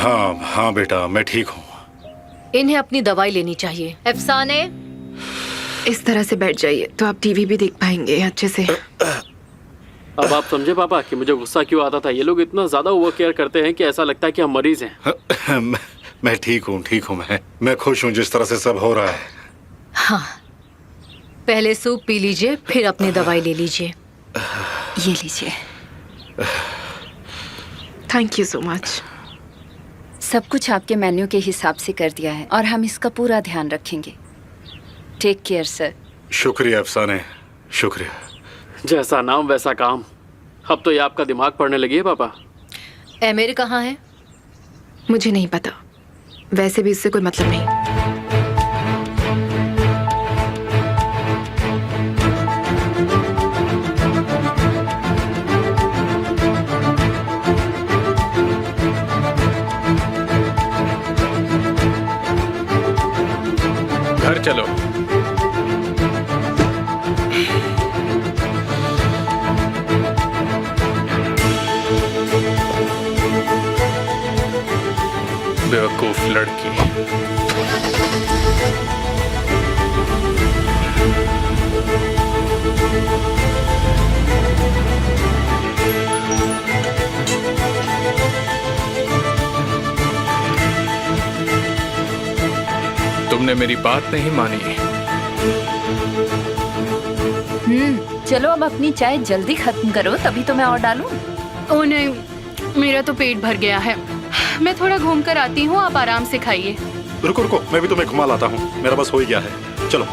हाँ हाँ बेटा, मैं ठीक हूँ। इन्हें अपनी दवाई लेनी चाहिए। अफसाने, इस तरह से बैठ जाइए तो आप टीवी भी देख पाएंगे अच्छे से। अब आप समझे पापा कि मुझे गुस्सा क्यों आता था। ये लोग इतना ज्यादा ओवर केयर करते हैं कि ऐसा लगता है कि हम मरीज हैं। मैं ठीक हूँ मैं खुश हूँ जिस तरह से सब हो रहा है। हाँ, पहले सूप पी लीजिए, फिर अपनी दवाई ले लीजिए। ये लीजिए। Thank you so much. सब कुछ आपके मेन्यू के हिसाब से कर दिया है और हम इसका पूरा ध्यान रखेंगे। Take care sir. शुक्रिया अफसाने, शुक्रिया। जैसा नाम वैसा काम। अब तो ये आपका दिमाग पढ़ने लगी है पापा। एमिर कहाँ है? मुझे नहीं पता, वैसे भी इससे कोई मतलब नहीं। घर चलो। बेवकूफ लड़की। तुमने मेरी बात नहीं मानी। चलो अब अपनी चाय जल्दी खत्म करो, तभी तो मैं और डालूं। ओह नहीं, मेरा तो पेट भर गया है। मैं थोड़ा घूम कर आती हूँ, आप आराम से खाइए। रुको रुको, मैं भी तुम्हें घुमा लाता हूँ। मेरा बस हो ही गया है, चलो।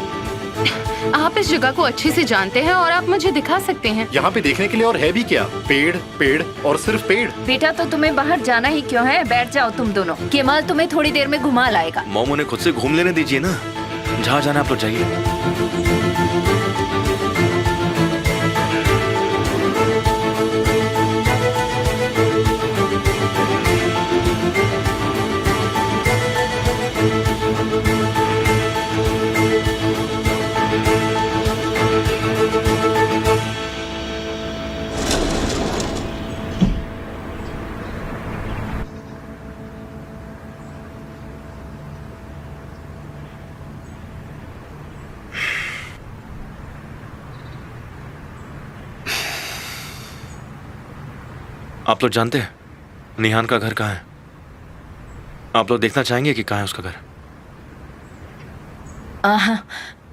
आप इस जगह को अच्छे से जानते हैं और आप मुझे दिखा सकते हैं। यहाँ पे देखने के लिए और है भी क्या? पेड़ पेड़ और सिर्फ पेड़। बेटा तो तुम्हें बाहर जाना ही क्यों है? बैठ जाओ तुम दोनों। केमाल तुम्हें थोड़ी देर में घुमा लाएगा। मॉम उन्हें खुद से घूम लेने दीजिए ना, जहाँ जाना आप लोग जाइए। आप लोग जानते हैं निहान का घर कहाँ है? आप लोग देखना चाहेंगे कि कहाँ है उसका घर?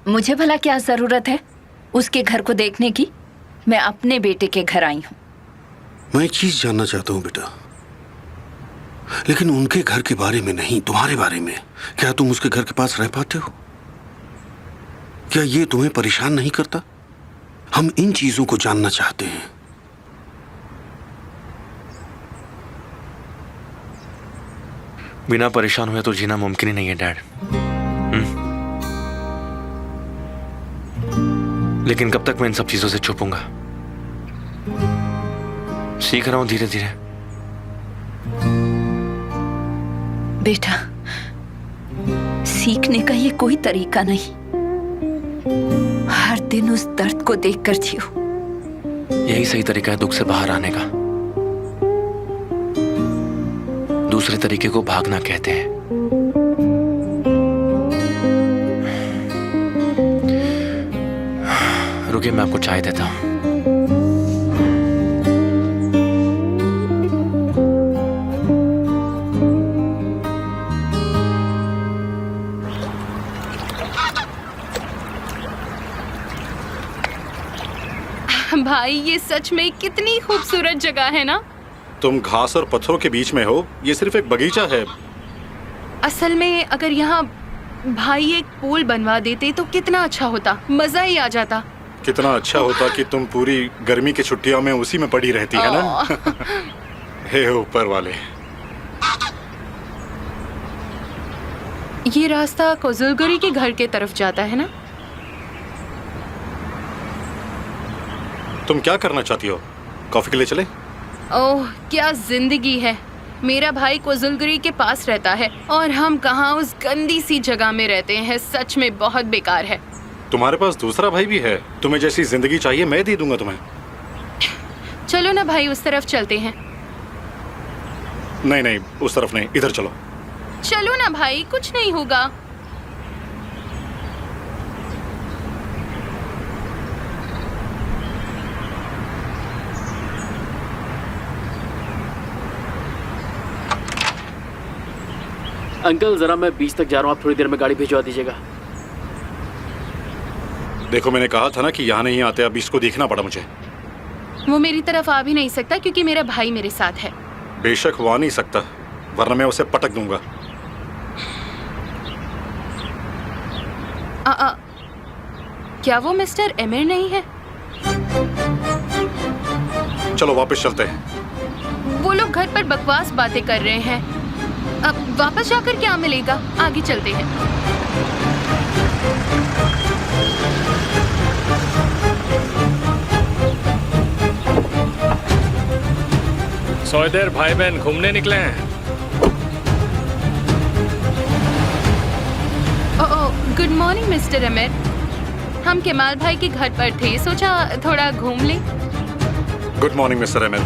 मुझे भला क्या जरूरत है उसके घर को देखने की? मैं अपने बेटे के घर आई हूँ। मैं एक चीज जानना चाहता हूँ बेटा, लेकिन उनके घर के बारे में नहीं, तुम्हारे बारे में। क्या तुम उसके घर के पास रह पाते हो? क्या ये तुम्हें परेशान नहीं करता? हम इन चीजों को जानना चाहते हैं। बिना परेशान हुए तो जीना मुमकिन ही नहीं है डैड। लेकिन कब तक मैं इन सब चीजों से छुपूंगा? सीख रहा हूं धीरे धीरे। बेटा, सीखने का ये कोई तरीका नहीं। हर दिन उस दर्द को देखकर जियो। यही सही तरीका है दुख से बाहर आने का। दूसरे तरीके को भागना कहते हैं। रुकिए, मैं आपको चाय देता हूं। भाई, ये सच में कितनी खूबसूरत जगह है ना। तुम घास और पत्थरों के बीच में हो, ये सिर्फ एक बगीचा है। असल में अगर यहाँ भाई एक पुल बनवा देते तो कितना अच्छा होता, मजा ही आ जाता। कितना अच्छा होता कि तुम पूरी गर्मी की छुट्टियों में उसी में पड़ी रहती है ना। हे ऊपर वाले। ये रास्ता कोजुलगुरी के घर के तरफ जाता है ना। तुम क्या करना चाहती हो? कॉफी के लिए चले? ओह, क्या जिंदगी है। मेरा भाई कोजुलगुरी के पास रहता है और हम कहाँ उस गंदी सी जगह में रहते हैं। सच में बहुत बेकार है। तुम्हारे पास दूसरा भाई भी है। तुम्हें जैसी जिंदगी चाहिए मैं दे दूंगा तुम्हें। चलो ना भाई, उस तरफ चलते हैं। नहीं नहीं, उस तरफ नहीं, इधर चलो। चलो ना भाई, कुछ नहीं होगा। अंकल जरा मैं 20 तक जा रहा हूँ, आप थोड़ी देर में गाड़ी भिजवा दीजिएगा। देखो मैंने कहा था ना कि यहाँ नहीं आते, अब इसको देखना पड़ा मुझे। वो मेरी तरफ आ भी नहीं सकता क्योंकि मेरा भाई मेरे साथ है। बेशक वो आ नहीं सकता, वरना मैं उसे पटक दूंगा। क्या वो मिस्टर एमिर नहीं है? चलो वापस चलते हैं। वो लोग घर पर बकवास बातें कर रहे हैं। अब वापस जाकर क्या मिलेगा? आगे चलते हैं। सौदेर भाई बहन घूमने निकले हैं। Good morning mister emir. हम केमाल भाई के घर पर थे, सोचा थोड़ा घूम लें। Good morning mister emir.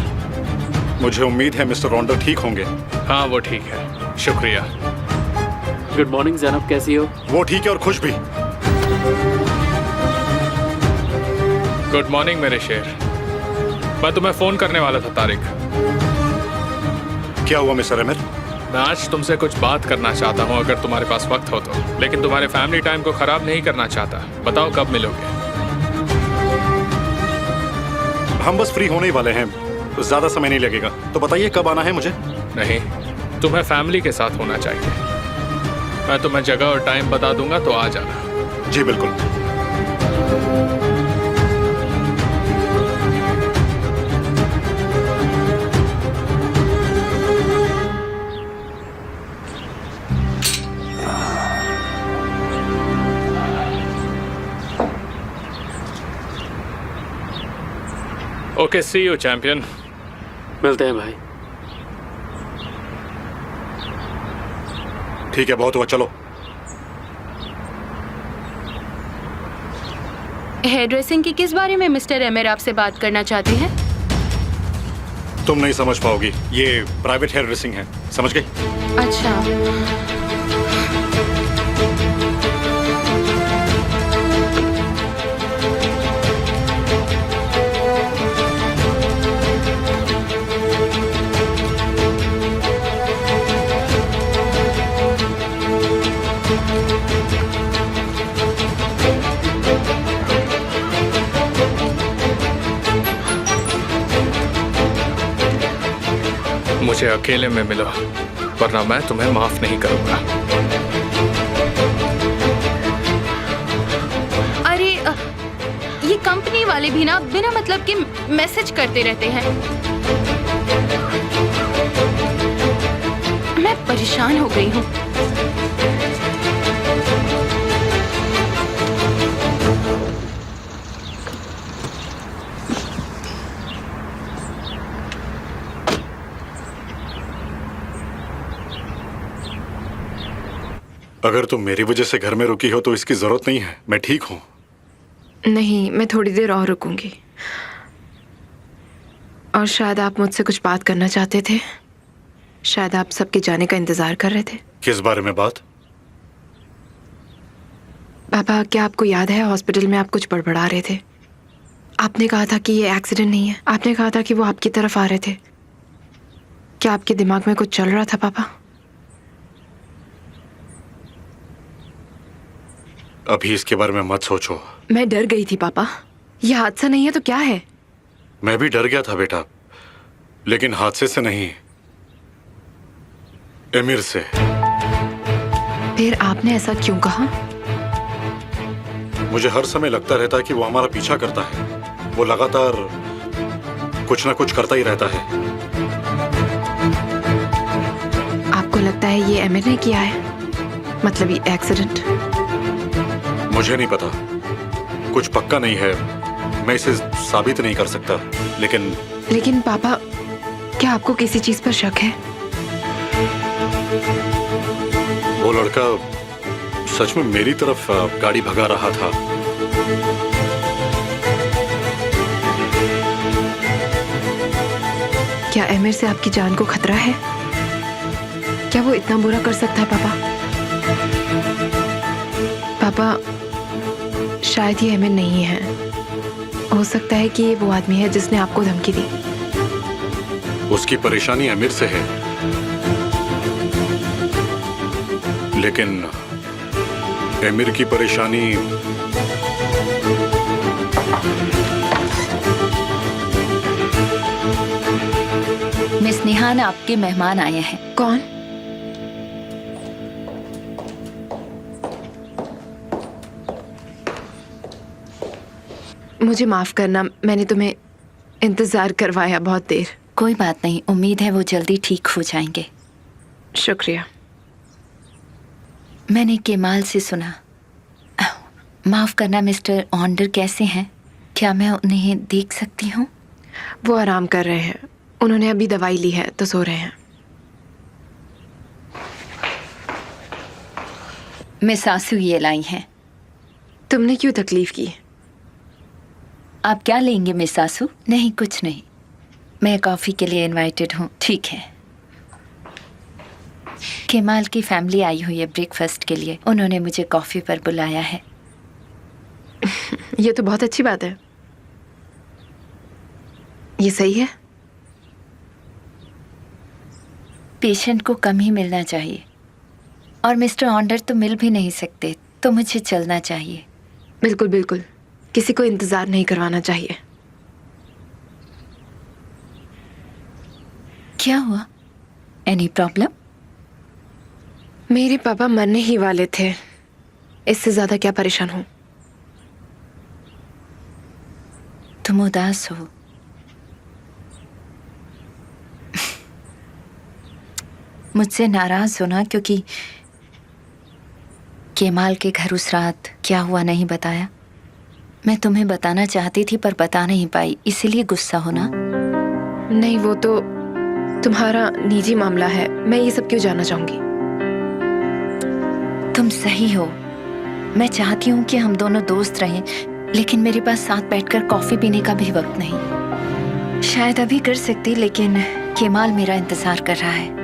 मुझे उम्मीद है मिस्टर रोंडो ठीक होंगे। हाँ वो ठीक है, शुक्रिया। गुड मॉर्निंग जैनब, कैसी हो? वो ठीक है और खुश भी। गुड मॉर्निंग मेरे शेर। मैं तुम्हें फोन करने वाला था तारिक। क्या हुआ मिस्टर एमिर? मैं आज तुमसे कुछ बात करना चाहता हूँ, अगर तुम्हारे पास वक्त हो तो, लेकिन तुम्हारे फैमिली टाइम को खराब नहीं करना चाहता। बताओ कब मिलोगे? हम बस फ्री होने ही वाले हैं, ज्यादा समय नहीं लगेगा। तो बताइए कब आना है मुझे? नहीं, तुम्हें फैमिली के साथ होना चाहिए। मैं तुम्हें जगह और टाइम बता दूंगा तो आ जाना। जी बिल्कुल। Okay, see you champion. मिलते हैं भाई। ठीक है, बहुत हुआ, चलो। हेयर ड्रेसिंग की किस बारे में मिस्टर एमिर आपसे बात करना चाहते हैं? तुम नहीं समझ पाओगी, ये प्राइवेट हेयर ड्रेसिंग है, समझ गई? अच्छा। मुझे अकेले में मिलो, वरना मैं तुम्हें माफ नहीं करूंगा। अरे ये कंपनी वाले भी ना बिना मतलब के मैसेज करते रहते हैं। मैं परेशान हो गई हूँ। अगर तुम मेरी वजह से घर में रुकी हो तो इसकी जरूरत नहीं है, मैं ठीक हूँ। नहीं, मैं थोड़ी देर और रुकूंगी। और शायद आप मुझसे कुछ बात करना चाहते थे। शायद आप सबके जाने का इंतजार कर रहे थे। किस बारे में बात? पापा, क्या आपको याद है हॉस्पिटल में आप कुछ बड़बड़ा रहे थे? आपने कहा था कि ये एक्सीडेंट नहीं है। आपने कहा था कि वो आपकी तरफ आ रहे थे। क्या आपके दिमाग में कुछ चल रहा था पापा? अभी इसके बारे में मत सोचो। मैं डर गई थी पापा। यह हादसा नहीं है तो क्या है? मैं भी डर गया था बेटा, लेकिन हादसे से नहीं, एमिर से। फिर आपने ऐसा क्यों कहा? मुझे हर समय लगता रहता है कि वो हमारा पीछा करता है। वो लगातार कुछ ना कुछ करता ही रहता है। आपको लगता है ये एमिर ने किया है? मतलब ये एक्सीडेंट? मुझे नहीं पता, कुछ पक्का नहीं है, मैं इसे साबित नहीं कर सकता, लेकिन पापा, क्या आपको किसी चीज पर शक है? वो लड़का सच में मेरी तरफ गाड़ी भगा रहा था। क्या एमिर से आपकी जान को खतरा है? क्या वो इतना बुरा कर सकता है पापा? पापा, शायद ये अमीर नहीं है। हो सकता है कि ये वो आदमी है जिसने आपको धमकी दी। उसकी परेशानी अमीर से है, लेकिन अमीर की परेशानी मिस निहान, आपके मेहमान आए हैं। कौन? मुझे माफ करना, मैंने तुम्हें इंतजार करवाया बहुत देर। कोई बात नहीं, उम्मीद है वो जल्दी ठीक हो जाएंगे। शुक्रिया। मैंने केमाल से सुना। माफ करना मिस्टर ऑन्डर कैसे हैं? क्या मैं उन्हें देख सकती हूँ? वो आराम कर रहे हैं। उन्होंने अभी दवाई ली है तो सो रहे हैं। मैं सासू ये लाई हैं। तुमने क्यों तकलीफ की? आप क्या लेंगे मिस सासू? नहीं, कुछ नहीं। मैं कॉफ़ी के लिए इनवाइटेड हूँ। ठीक है। केमाल की फैमिली आई हुई है ब्रेकफास्ट के लिए। उन्होंने मुझे कॉफ़ी पर बुलाया है। ये तो बहुत अच्छी बात है। ये सही है। पेशेंट को कम ही मिलना चाहिए, और मिस्टर ऑन्डर तो मिल भी नहीं सकते, तो मुझे चलना चाहिए। बिल्कुल बिल्कुल, किसी को इंतजार नहीं करवाना चाहिए। क्या हुआ? Any problem? मेरे पापा मरने ही वाले थे। इससे ज्यादा क्या परेशान हूं। तुम उदास हो। मुझसे नाराज हो ना, क्योंकि केमाल के घर उस रात क्या हुआ नहीं बताया। मैं तुम्हें बताना चाहती थी पर बता नहीं पाई, इसीलिए गुस्सा हो ना? नहीं, वो तो तुम्हारा निजी मामला है। मैं ये सब क्यों जानना चाहूंगी? तुम सही हो। मैं चाहती हूँ कि हम दोनों दोस्त रहें, लेकिन मेरे पास साथ बैठकर कॉफी पीने का भी वक्त नहीं। शायद अभी कर सकती, लेकिन केमाल मेरा इंतजार कर रहा है।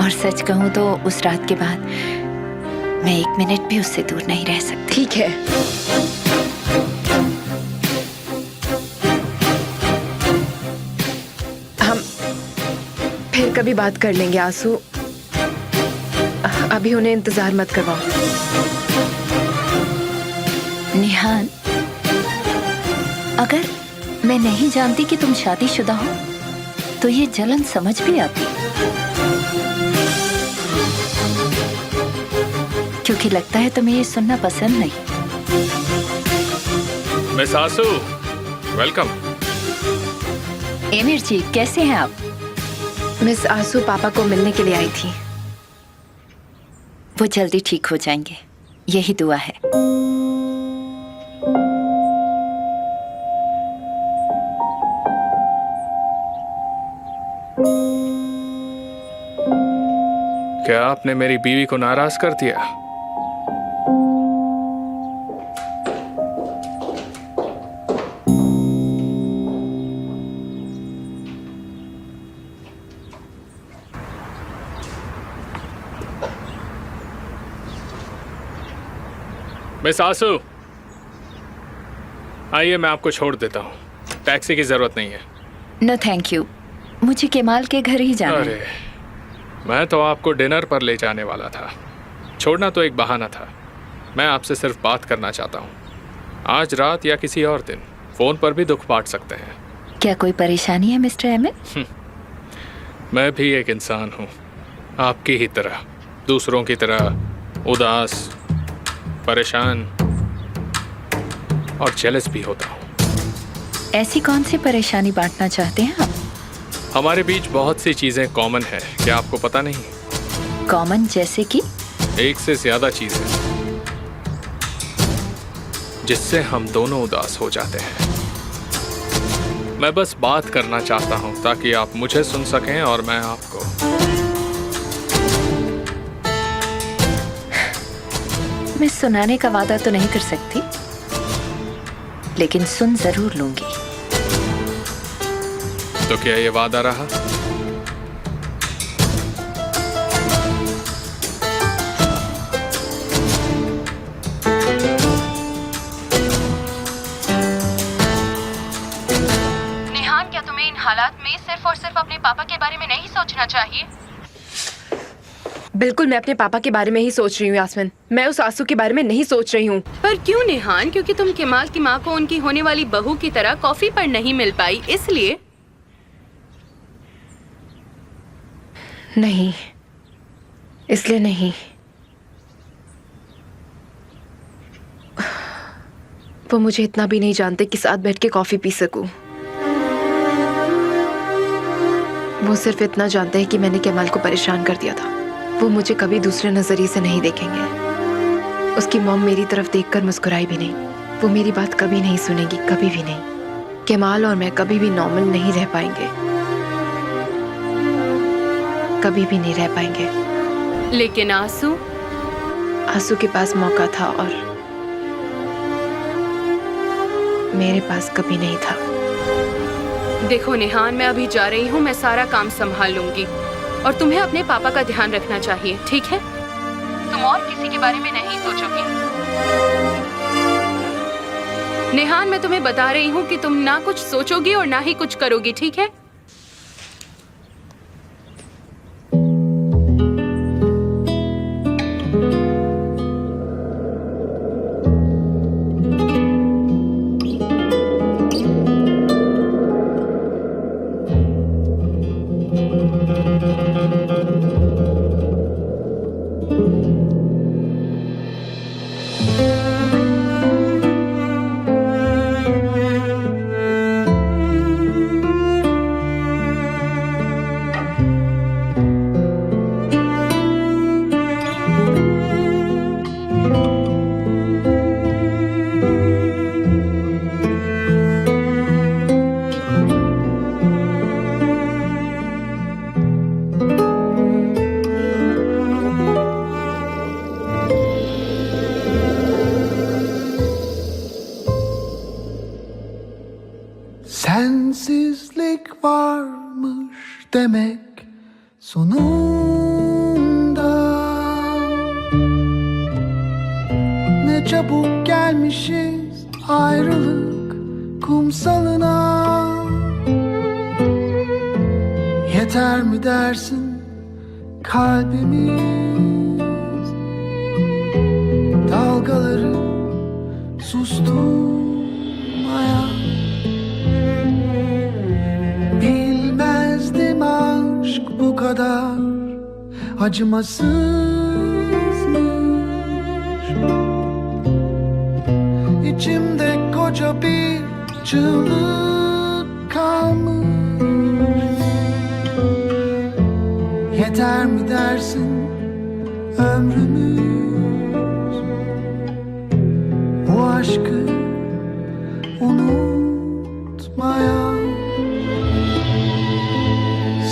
और सच कहूँ तो उस रात के बाद मैं 1 मिनट भी उससे दूर नहीं रह सकती। ठीक है। हम फिर कभी बात कर लेंगे आंसू। अभी उन्हें इंतजार मत करवाओ। निहान, अगर मैं नहीं जानती कि तुम शादीशुदा हो तो ये जलन समझ भी आती, क्योंकि लगता है तुम्हें ये सुनना पसंद नहीं। मिस आसू, वेलकम। एमिर जी, कैसे हैं आप? मिस आंसू पापा को मिलने के लिए आई थी। वो जल्दी ठीक हो जाएंगे, यही दुआ है। क्या आपने मेरी बीवी को नाराज कर दिया? मिस आसू, आइए मैं आपको छोड़ देता हूँ। टैक्सी की जरूरत नहीं है। नो थैंक यू, मुझे केमाल के घर ही जाना अरे, है। मैं तो आपको डिनर पर ले जाने वाला था। छोड़ना तो एक बहाना था। मैं आपसे सिर्फ बात करना चाहता हूँ। आज रात या किसी और दिन फोन पर भी दुख बांट सकते हैं। क्या कोई परेशानी है मिस्टर एमिर? मैं भी एक इंसान हूँ, आपकी ही तरह, दूसरों की तरह उदास, परेशान और जेलस भी होता हूँ। ऐसी कौन सी परेशानी बांटना चाहते हैं आप? हमारे बीच बहुत सी चीजें कॉमन है, क्या आपको पता नहीं? कॉमन जैसे कि? एक से ज्यादा चीजें जिससे हम दोनों उदास हो जाते हैं। मैं बस बात करना चाहता हूं ताकि आप मुझे सुन सकें और मैं आपको। मैं सुनाने का वादा तो नहीं कर सकती, लेकिन सुन जरूर लूंगी। तो क्या ये वादा रहा? निहान, क्या तुम्हें इन हालात में सिर्फ और सिर्फ अपने पापा के बारे में नहीं सोचना चाहिए? बिल्कुल मैं अपने पापा के बारे में ही सोच रही हूँ यास्मिन। मैं उस आंसू के बारे में नहीं सोच रही हूँ। पर क्यों निहान? क्योंकि तुम केमाल की माँ को उनकी होने वाली बहू की तरह कॉफी पर नहीं मिल पाई, इसलिए? नहीं, इसलिए नहीं। वो मुझे इतना भी नहीं जानते कि साथ बैठ के कॉफी पी सकूं। वो सिर्फ इतना जानते हैं कि मैंने केमाल को परेशान कर दिया था। वो मुझे कभी दूसरे नजरिए से नहीं देखेंगे। उसकी मॉम मेरी तरफ देखकर मुस्कुराई भी नहीं। वो मेरी बात कभी नहीं सुनेगी, कभी भी नहीं। केमाल और मैं कभी भी नॉर्मल नहीं रह पाएंगे, कभी भी नहीं रह पाएंगे। लेकिन आंसू? आंसू के पास मौका था और मेरे पास कभी नहीं था। देखो निहान, मैं अभी जा रही हूँ, मैं सारा काम संभाल लूंगी और तुम्हें अपने पापा का ध्यान रखना चाहिए, ठीक है? तुम और किसी के बारे में नहीं सोचोगी। निहान, मैं तुम्हें बता रही हूँ कि तुम ना कुछ सोचोगी और ना ही कुछ करोगी, ठीक है? Sensizlik varmış demek sonunda. Ne çabuk gelmişiz ayrılık kumsalına. Yeter mi dersin kalbimiz dalgaları susturmaya? Bilmezdim aşk bu kadar acımasızmış. İçimde koca bir çığlık kalmış. Yeter mi dersin ömrümüz bu aşkı unutmaya?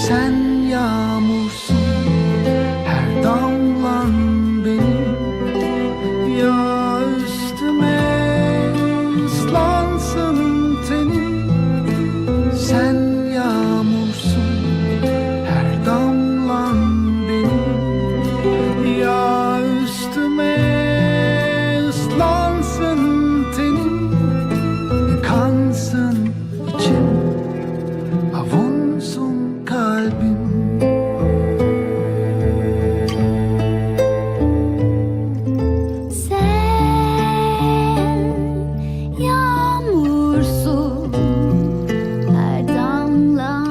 Sen yağmursun, her damlan benim. Ya üstüme ıslansın tenim. Sen yağmursun, her damlan benim. Ya üstüme ıslansın tenim. Yıkansın içim, avunsun kalbim. Sen yağmursun, her damlan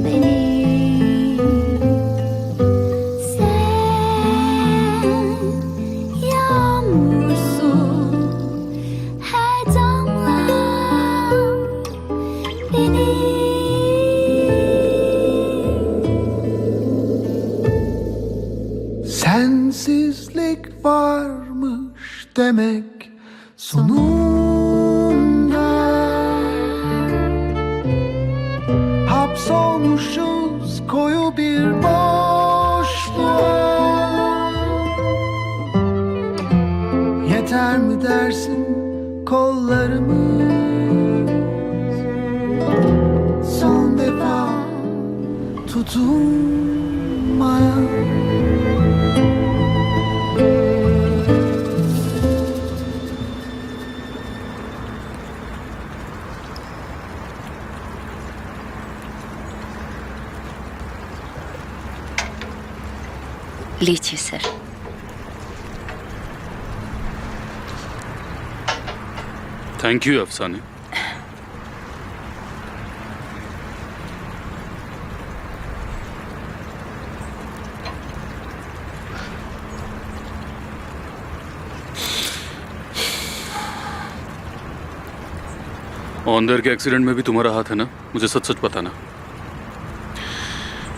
benim. Sen yağmursun, her damlan benim. Sensizlik varmış demek sonunda. Hapsolmuşuz koyu bir boşluğa. Yeter mi dersin kollarımız son defa tutunmaya? लीजिए sir. Thank you अफसाने। Honour के accident में भी तुम्हारा हाथ है ना? मुझे सच सच बताना।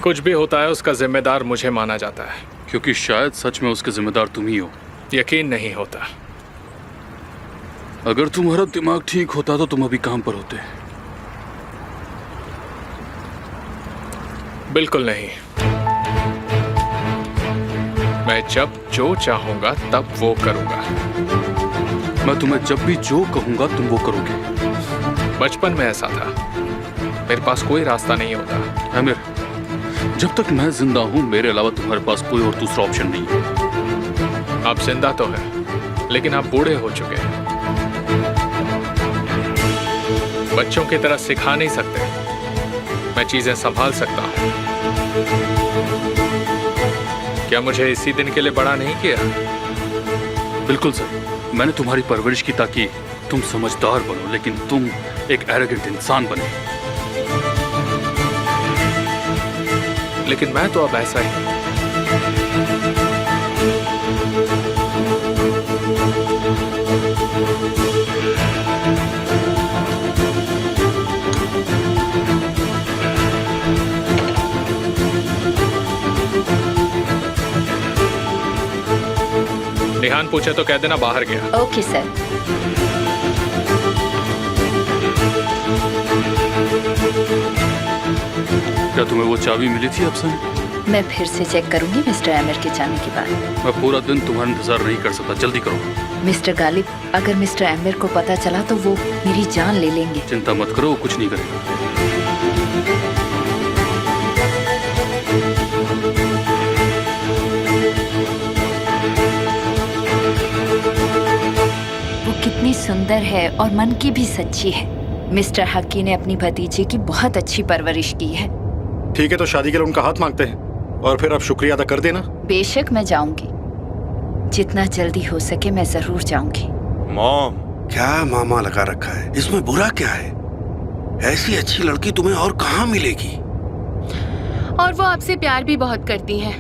कुछ भी होता है उसका जिम्मेदार मुझे माना जाता है। क्योंकि शायद सच में उसके जिम्मेदार तुम ही हो। यकीन नहीं होता। अगर तुम्हारा दिमाग ठीक होता तो तुम अभी काम पर होते। बिल्कुल नहीं। मैं जब जो चाहूंगा तब वो करूंगा। मैं तुम्हें जब भी जो कहूंगा तुम वो करोगे। बचपन में ऐसा था। मेरे पास कोई रास्ता नहीं होता। आमिर, जब तक मैं जिंदा हूं मेरे अलावा तुम्हारे पास कोई और दूसरा ऑप्शन नहीं है। आप जिंदा तो हैं, लेकिन आप बूढ़े हो चुके हैं। बच्चों की तरह सिखा नहीं सकते। मैं चीजें संभाल सकता हूं। क्या मुझे इसी दिन के लिए बड़ा नहीं किया? बिल्कुल सर, मैंने तुम्हारी परवरिश की ताकि तुम समझदार बनो, लेकिन तुम एक एरोगेंट इंसान बने। लेकिन मैं तो अब ऐसा ही। निहान पूछे तो कह देना बाहर गया। Okay sir. क्या तुम्हें वो चाबी मिली थी अफसाने? मैं फिर से चेक करूंगी मिस्टर आमिर के जाने के बाद। मैं पूरा दिन तुम्हारा इंतजार नहीं कर सकता, जल्दी करो। मिस्टर गालिब, अगर मिस्टर आमिर को पता चला तो वो मेरी जान ले लेंगे। चिंता मत करो, वो कुछ नहीं करेगा। वो कितनी सुंदर है और मन की भी सच्ची है। मिस्टर हक्की ने अपनी भतीजी की बहुत अच्छी परवरिश की है। ठीक है, तो शादी के लिए उनका हाथ मांगते हैं और फिर आप शुक्रिया अदा कर देना। बेशक मैं जाऊंगी, जितना जल्दी हो सके मैं जरूर जाऊंगी। मॉम, क्या मामा लगा रखा है? इसमें बुरा क्या है? ऐसी अच्छी लड़की तुम्हें और कहाँ मिलेगी? और वो आपसे प्यार भी बहुत करती हैं।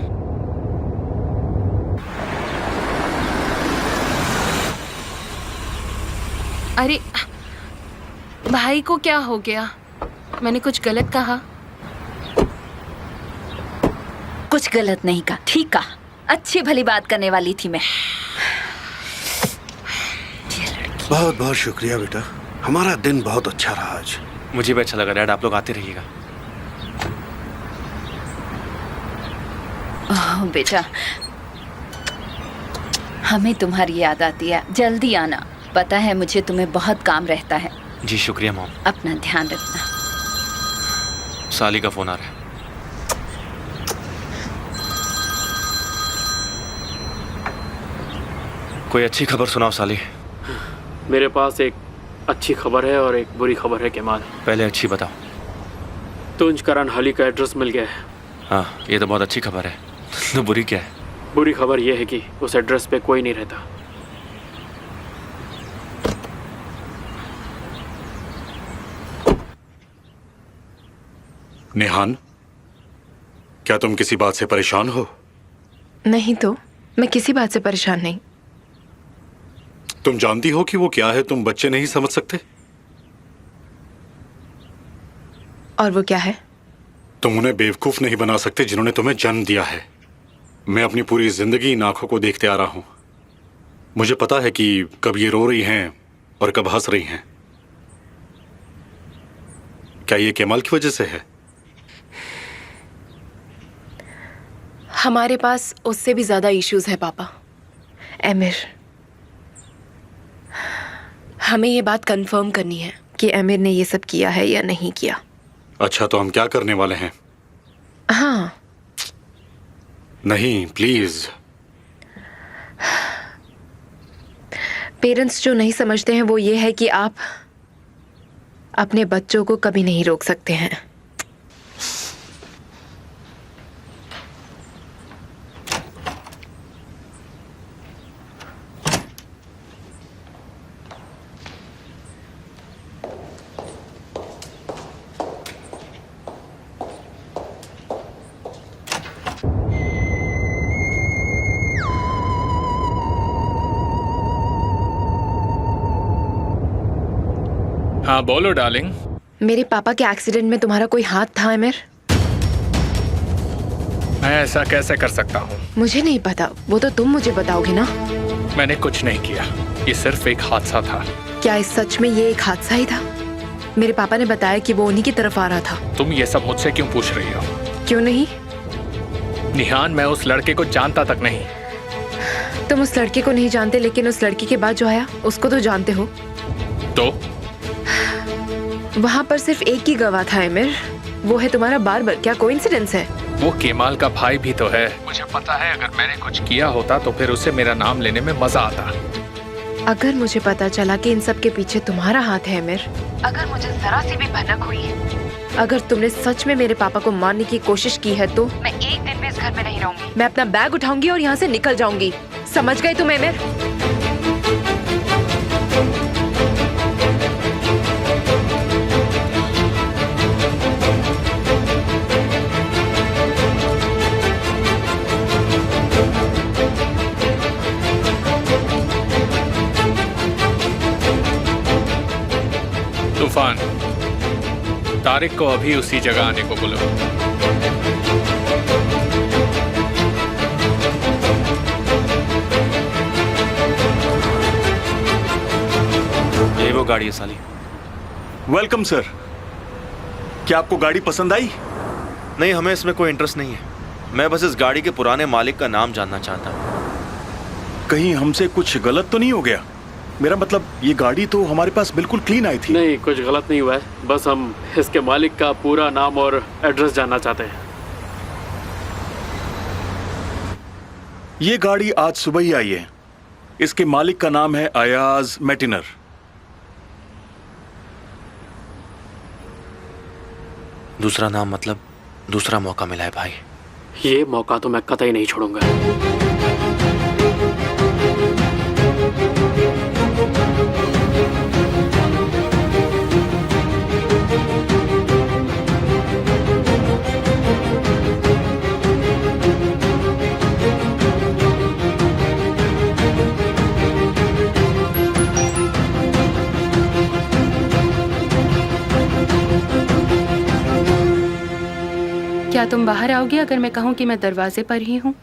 अरे भाई को क्या हो गया? मैंने कुछ गलत कहा? कुछ गलत नहीं कहा, ठीक कहा। अच्छी भली बात करने वाली थी मैं। बहुत बहुत शुक्रिया बेटा, हमारा दिन बहुत अच्छा रहा आज। मुझे भी अच्छा लगा डैड, आप लोग आते रहिएगा। ओह बेटा, हमें तुम्हारी याद आती है। जल्दी आना, पता है मुझे तुम्हें बहुत काम रहता है। जी शुक्रिया मॉम। अपना ध्यान रखना। साली का फोन आ रहा है। कोई अच्छी खबर सुनाओ साली। मेरे पास एक अच्छी खबर है और एक बुरी खबर है केमाल। पहले अच्छी बताओ। तुंज करन हली का एड्रेस मिल गया है। हाँ, ये तो बहुत अच्छी खबर है। तो बुरी क्या है? बुरी खबर यह है कि उस एड्रेस पे कोई नहीं रहता। निहान, क्या तुम किसी बात से परेशान हो? नहीं तो मैं किसी बात से परेशान नहीं। तुम जानती हो कि वो क्या है? तुम बच्चे नहीं समझ सकते? और वो क्या है? तुम उन्हें बेवकूफ नहीं बना सकते जिन्होंने तुम्हें जन्म दिया है। मैं अपनी पूरी जिंदगी इन आंखों को देखते आ रहा हूं। मुझे पता है कि कब ये रो रही हैं और कब हंस रही हैं। क्या ये केमाल की वजह से है? हमारे पास उससे भी ज्यादा इश्यूज है पापा। आमिर, हमें ये बात कंफर्म करनी है कि आमिर ने ये सब किया है या नहीं किया। अच्छा, तो हम क्या करने वाले हैं? हाँ। नहीं, प्लीज। पेरेंट्स जो नहीं समझते हैं वो ये है कि आप अपने बच्चों को कभी नहीं रोक सकते हैं। हाँ बोलो डार्लिंग। मेरे पापा के एक्सीडेंट में तुम्हारा कोई हाथ था आमिर? मैं ऐसा कैसे कर सकता हूँ? मुझे नहीं पता, वो तो तुम मुझे बताओगे ना। मैंने कुछ नहीं किया, ये सिर्फ एक हादसा था। क्या इस सच में ये एक हादसा ही था? मेरे पापा ने बताया कि वो उन्हीं की तरफ आ रहा था। तुम ये सब मुझसे क्यों पूछ रही हो? क्यों नहीं? निहान, मैं उस लड़के को जानता तक नहीं। तुम उस लड़के को नहीं जानते, लेकिन उस लड़की के बाद जो आया उसको तो जानते हो। तो वहाँ पर सिर्फ एक ही गवाह था आमिर, वो है तुम्हारा बार्बर। क्या कोइंसिडेंस है? वो केमाल का भाई भी तो है। मुझे पता है अगर मैंने कुछ किया होता तो फिर उसे मेरा नाम लेने में मजा आता। अगर मुझे पता चला कि इन सब के पीछे तुम्हारा हाथ है आमिर, अगर मुझे जरा सी भी भनक हुई, अगर तुमने सच में मेरे पापा को मारने की कोशिश की है, तो मैं एक दिन भी इस घर में नहीं रहूंगी। मैं अपना बैग उठाऊंगी और यहाँ से निकल जाऊंगी। समझ गए तुम आमिर? तूफान, तारिक को अभी उसी जगह आने को बोलो। ये वो गाड़ी है साली। Welcome sir. क्या आपको गाड़ी पसंद आई? नहीं, हमें इसमें कोई इंटरेस्ट नहीं है। मैं बस इस गाड़ी के पुराने मालिक का नाम जानना चाहता हूँ। कहीं हमसे कुछ गलत तो नहीं हो गया? मेरा मतलब, ये गाड़ी तो हमारे पास बिल्कुल क्लीन आई थी। नहीं, कुछ गलत नहीं हुआ है। बस हम इसके मालिक का पूरा नाम और एड्रेस जानना चाहते हैं। ये गाड़ी आज सुबह ही आई है। इसके मालिक का नाम है अयाज मैटिनर। दूसरा नाम मतलब दूसरा मौका मिला है भाई। ये मौका तो मैं कतई नहीं छोड़ूंगा। क्या तुम बाहर आओगे अगर मैं कहूँ कि मैं दरवाजे पर ही हूँ?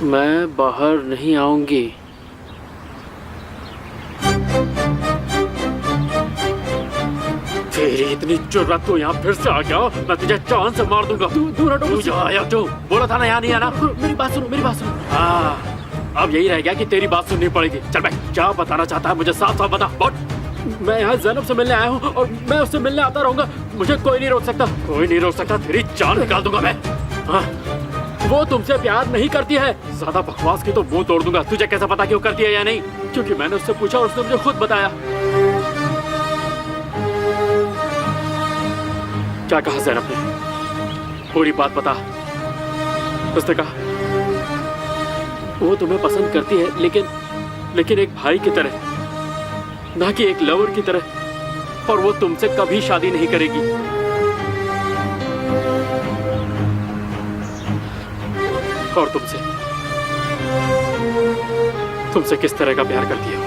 मैं बाहर नहीं आऊंगी। तेरी इतनी जुर्रत तो यहाँ फिर से आ गया, मैं तुझे जान से मार दूंगा। दूर हटो मुझसे। आया जो बोला था ना, यहाँ नहीं आना। मेरी बात सुनो, मेरी बात सुनो। हाँ, अब यही रह गया कि तेरी बात सुननी पड़ेगी। चल भाई, क्या बताना चाहता है मुझे साफ साफ बता। बोल। मैं यहाँ ज़ैनब से मिलने आया हूँ और मैं उससे मिलने आता रहूंगा। मुझे कोई नहीं रोक सकता, कोई नहीं रोक सकता। तेरी जान निकाल दूंगा मैं। हाँ, वो तुमसे प्यार नहीं करती है। ज्यादा बकवास की तो मुंह तोड़ दूंगा। तुझे कैसा पता कि वो करती है या नहीं? क्योंकि मैंने उससे पूछा और उसने मुझे खुद बताया। क्या कहा ज़ैनब ने? पूरी बात बता। उसने कहा वो तुम्हें पसंद करती है, लेकिन एक भाई की तरह, ना कि एक लवर की तरह। और वो तुमसे कभी शादी नहीं करेगी। और तुमसे किस तरह का प्यार करती है?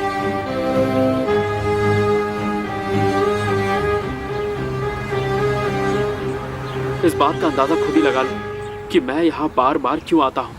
इस बात का अंदाजा खुद ही लगा लो कि मैं यहाँ बार बार क्यों आता हूँ।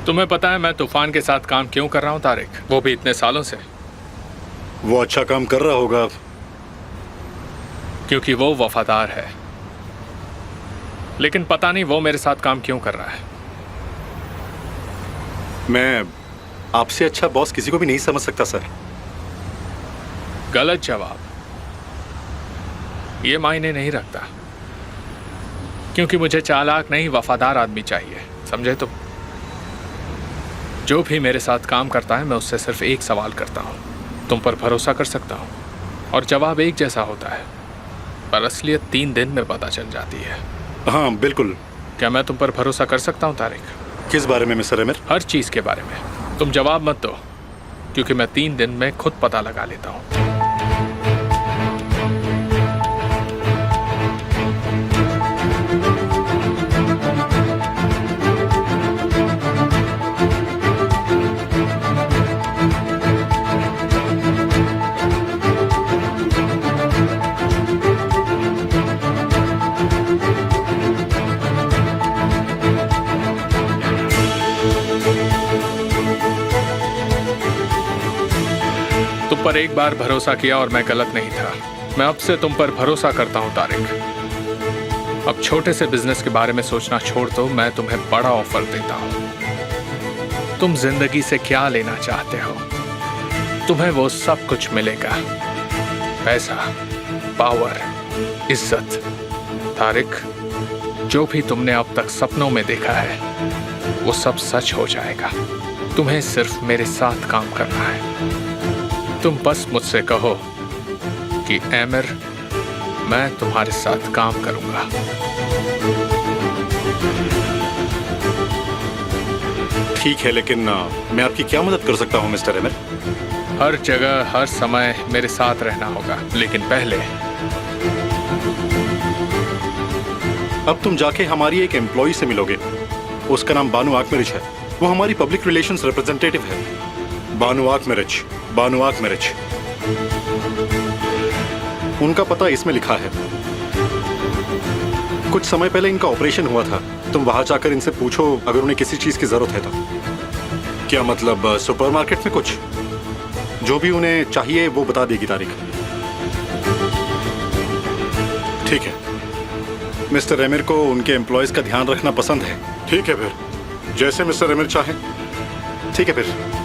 तुम्हें पता है मैं तूफान के साथ काम क्यों कर रहा हूँ तारिक? वो भी इतने सालों से। वो अच्छा काम कर रहा होगा। क्योंकि वो वफादार है। लेकिन पता नहीं वो मेरे साथ काम क्यों कर रहा है। मैं आपसे अच्छा बॉस किसी को भी नहीं समझ सकता सर। गलत जवाब। ये मायने नहीं रखता, क्योंकि मुझे चालाक नहीं वफादार आदमी चाहिए, समझे तुम? जो भी मेरे साथ काम करता है मैं उससे सिर्फ एक सवाल करता हूँ, तुम पर भरोसा कर सकता हूँ? और जवाब एक जैसा होता है, पर असलियत 3 दिन में पता चल जाती है। हाँ बिल्कुल। क्या मैं तुम पर भरोसा कर सकता हूँ तारिक? किस बारे में मिस्टर अमीर? हर चीज़ के बारे में। तुम जवाब मत दो, क्योंकि मैं 3 दिन में खुद पता लगा लेता हूँ। तुम पर एक बार भरोसा किया और मैं गलत नहीं था। मैं अब से तुम पर भरोसा करता हूं तारिक। अब छोटे से बिजनेस के बारे में सोचना छोड़ दो, मैं तुम्हें बड़ा ऑफर देता हूं। तुम जिंदगी से क्या लेना चाहते हो? तुम्हें वो सब कुछ मिलेगा, पैसा, पावर, इज्जत। तारिक, जो भी तुमने अब तक सपनों में देखा है वो सब सच हो जाएगा। तुम्हें सिर्फ मेरे साथ काम करना है। तुम बस मुझसे कहो कि आमिर, मैं तुम्हारे साथ काम करूंगा। ठीक है, लेकिन मैं आपकी क्या मदद कर सकता हूँ मिस्टर अमीर? हर जगह हर समय मेरे साथ रहना होगा, लेकिन पहले अब तुम जाके हमारी एक एम्प्लॉय से मिलोगे। उसका नाम बानू आकमेरिच है। वो हमारी पब्लिक रिलेशंस रिप्रेजेंटेटिव है। बानू आकमेरिच, बानू आकमेरिच। उनका पता इसमें लिखा है। कुछ समय पहले इनका ऑपरेशन हुआ था। तुम वहां जाकर इनसे पूछो अगर उन्हें किसी चीज की जरूरत है तो। क्या मतलब सुपरमार्केट में कुछ? जो भी उन्हें चाहिए वो बता देगी तारिक। ठीक है, मिस्टर अमीर को उनके एम्प्लॉयज का ध्यान रखना पसंद है। ठीक है फिर, जैसे मिस्टर अमीर चाहे। ठीक है फिर।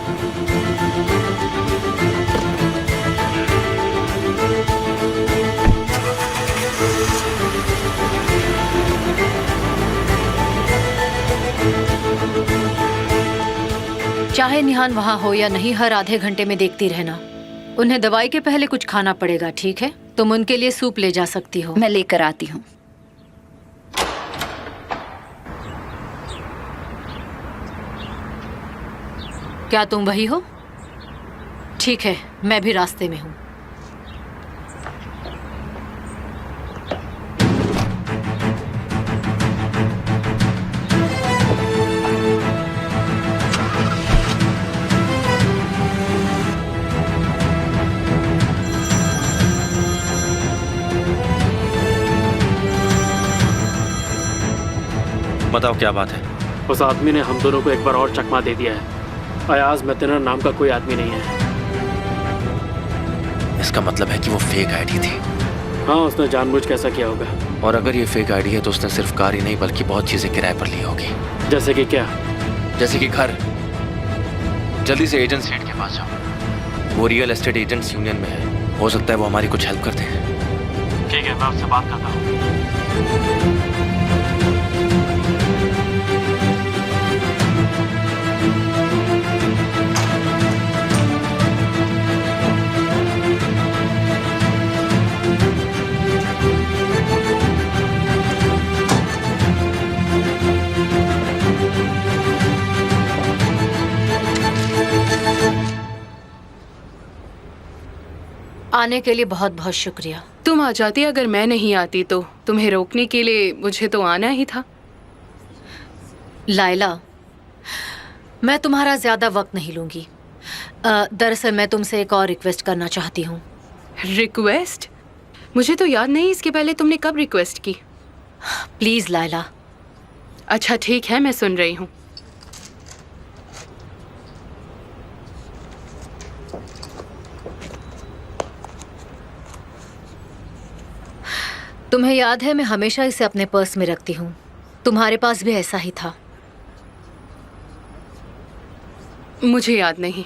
चाहे निहान वहाँ हो या नहीं, हर आधे घंटे में देखती रहना। उन्हें दवाई के पहले कुछ खाना पड़ेगा, ठीक है? तुम उनके लिए सूप ले जा सकती हो। मैं लेकर आती हूँ। क्या तुम वही हो? ठीक है, मैं भी रास्ते में हूँ। बताओ क्या बात है? उस आदमी ने हम दोनों को एक बार और चकमा दे दिया है। अयाज मेतनर नाम का कोई आदमी नहीं है। इसका मतलब है कि वो फेक आईडी थी। हाँ, उसने जानबूझ के ऐसा किया होगा। और अगर ये फेक आईडी है तो उसने सिर्फ कार ही नहीं बल्कि बहुत चीजें किराए पर ली होगी। जैसे कि क्या? जैसे कि घर। जल्दी से एजेंट सेठ के पास जाओ। वो रियल एस्टेट एजेंट्स यूनियन में है। हो सकता है वो हमारी कुछ हेल्प कर दे। ठीक है, मैं उससे बात करता हूँ। आने के लिए बहुत बहुत शुक्रिया। तुम आ जाती अगर मैं नहीं आती तो। तुम्हें रोकने के लिए मुझे तो आना ही था। लायला, मैं तुम्हारा ज्यादा वक्त नहीं लूंगी। दरअसल मैं तुमसे एक और रिक्वेस्ट करना चाहती हूँ। रिक्वेस्ट? मुझे तो याद नहीं इसके पहले तुमने कब रिक्वेस्ट की। प्लीज लायला। अच्छा ठीक है, मैं सुन रही हूँ। तुम्हें याद है मैं हमेशा इसे अपने पर्स में रखती हूँ। तुम्हारे पास भी ऐसा ही था। मुझे याद नहीं।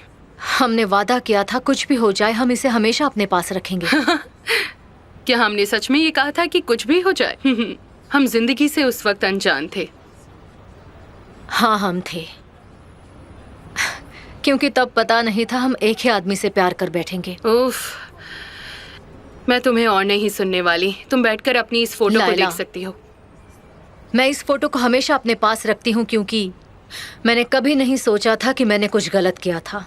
हमने वादा किया था कुछ भी हो जाए हम इसे हमेशा अपने पास रखेंगे। क्या हमने सच में ये कहा था कि कुछ भी हो जाए? हम जिंदगी से उस वक्त अनजान थे। हाँ हम थे, क्योंकि तब पता नहीं था हम एक ही आदमी से प्यार कर बैठेंगे। उफ, मैं तुम्हें और नहीं सुनने वाली। तुम बैठकर अपनी इस फोटो को लायला, देख सकती हो। मैं इस फोटो को हमेशा अपने पास रखती हूँ क्योंकि मैंने कभी नहीं सोचा था कि मैंने कुछ गलत किया था।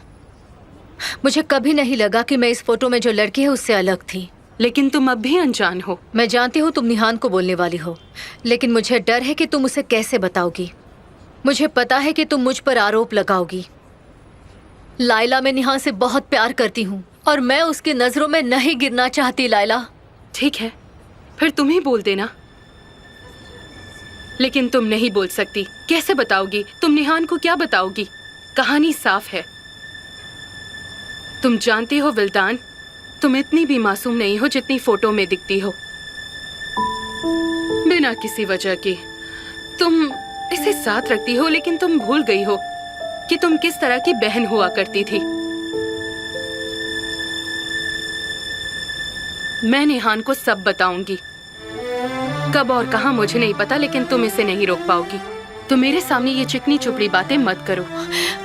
मुझे कभी नहीं लगा कि मैं इस फोटो में जो लड़की है उससे अलग थी। लेकिन तुम अब भी अनजान हो। मैं जानती हूँ तुम निहान को बोलने वाली हो, लेकिन मुझे डर है कि तुम उसे कैसे बताओगी। मुझे पता है कि तुम मुझ पर आरोप लगाओगी। लायला, मैं निहान से बहुत प्यार करती हूँ और मैं उसकी नजरों में नहीं गिरना चाहती। लायला, ठीक है, फिर तुम ही बोल देना। लेकिन तुम नहीं बोल सकती। कैसे बताओगी? तुम निहान को क्या बताओगी? कहानी साफ है। तुम जानती हो विल्दान, तुम इतनी भी मासूम नहीं हो जितनी फोटो में दिखती हो। बिना किसी वजह के तुम इसे साथ रखती हो, लेकिन तुम भूल गई हो कि तुम किस तरह की बहन हुआ करती थी। मैं निहान को सब बताऊंगी। कब और कहां मुझे नहीं पता, लेकिन तुम इसे नहीं रोक पाओगी। तो मेरे सामने ये चिकनी चुपड़ी बातें मत करो।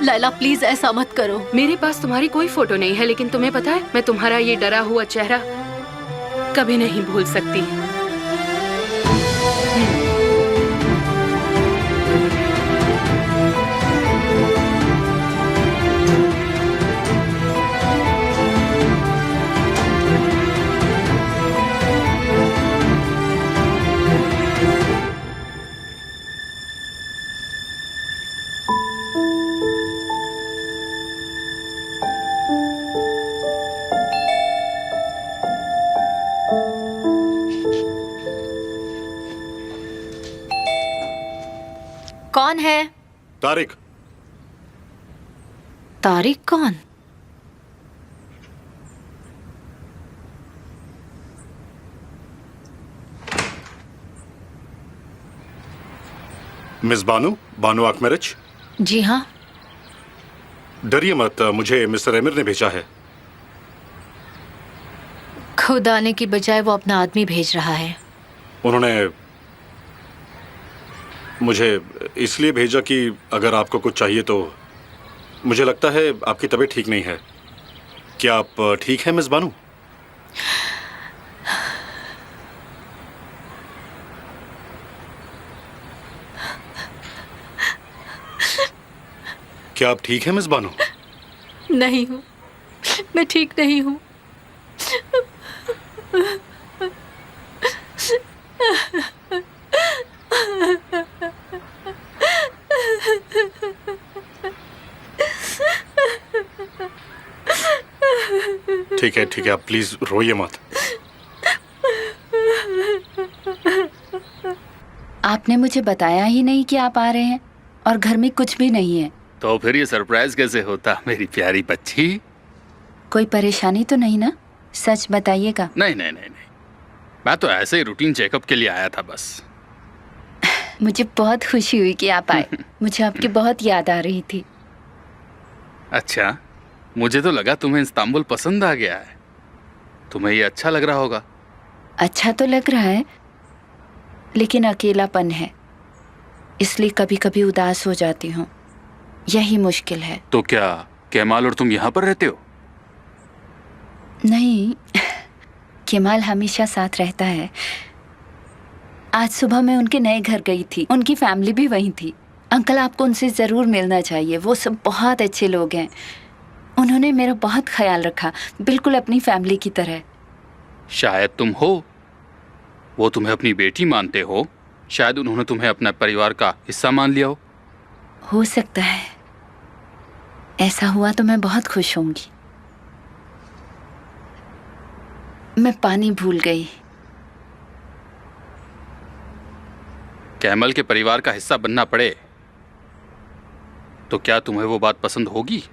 लायला प्लीज ऐसा मत करो। मेरे पास तुम्हारी कोई फोटो नहीं है, लेकिन तुम्हें पता है मैं तुम्हारा ये डरा हुआ चेहरा कभी नहीं भूल सकती। कौन है? तारिक। तारिक कौन? मिस बानू, बानू अकमरिच। जी हाँ। डरिए मत, मुझे मिस्टर एमिर ने भेजा है। खुद आने की बजाय वो अपना आदमी भेज रहा है। उन्होंने मुझे इसलिए भेजा कि अगर आपको कुछ चाहिए तो। मुझे लगता है आपकी तबीयत ठीक नहीं है। क्या आप ठीक हैं मिस बानू? क्या आप ठीक हैं मिस बानू? नहीं हूँ, मैं ठीक नहीं हूँ। ठीक है, आप प्लीज रोइए मत। आपने मुझे बताया ही नहीं कि आप आ रहे हैं और घर में कुछ भी नहीं है। तो फिर ये सरप्राइज कैसे होता मेरी प्यारी बच्ची? कोई परेशानी तो नहीं ना? सच बताइएगा। नहीं नहीं नहीं नहीं, मैं तो ऐसे ही रूटीन चेकअप के लिए आया था बस। मुझे बहुत खुशी हुई कि आप आए। मुझे आपकी बहुत याद आ रही थी। अच्छा, मुझे तो लगा तुम्हें इस्तांबुल पसंद आ गया है। तुम्हें ये अच्छा लग रहा होगा। अच्छा तो लग रहा है, लेकिन अकेलापन है, इसलिए कभी कभी उदास हो जाती हूँ। यही मुश्किल है। तो क्या केमाल और तुम यहाँ पर रहते हो? नहीं, केमाल हमेशा साथ रहता है। आज सुबह मैं उनके नए घर गई थी, उनकी फैमिली भी वहीं थी। अंकल, आपको उनसे ज़रूर मिलना चाहिए। वो सब बहुत अच्छे लोग हैं। उन्होंने मेरा बहुत ख्याल रखा, बिल्कुल अपनी फैमिली की तरह। शायद तुम हो, वो तुम्हें अपनी बेटी मानते हो। शायद उन्होंने तुम्हें अपना परिवार का हिस्सा मान लिया हो सकता है। ऐसा हुआ तो मैं बहुत खुश होंगी। मैं पानी भूल गई। कैमल के परिवार का हिस्सा बनना पड़े तो क्या तुम्हें वो बात पसंद होगी?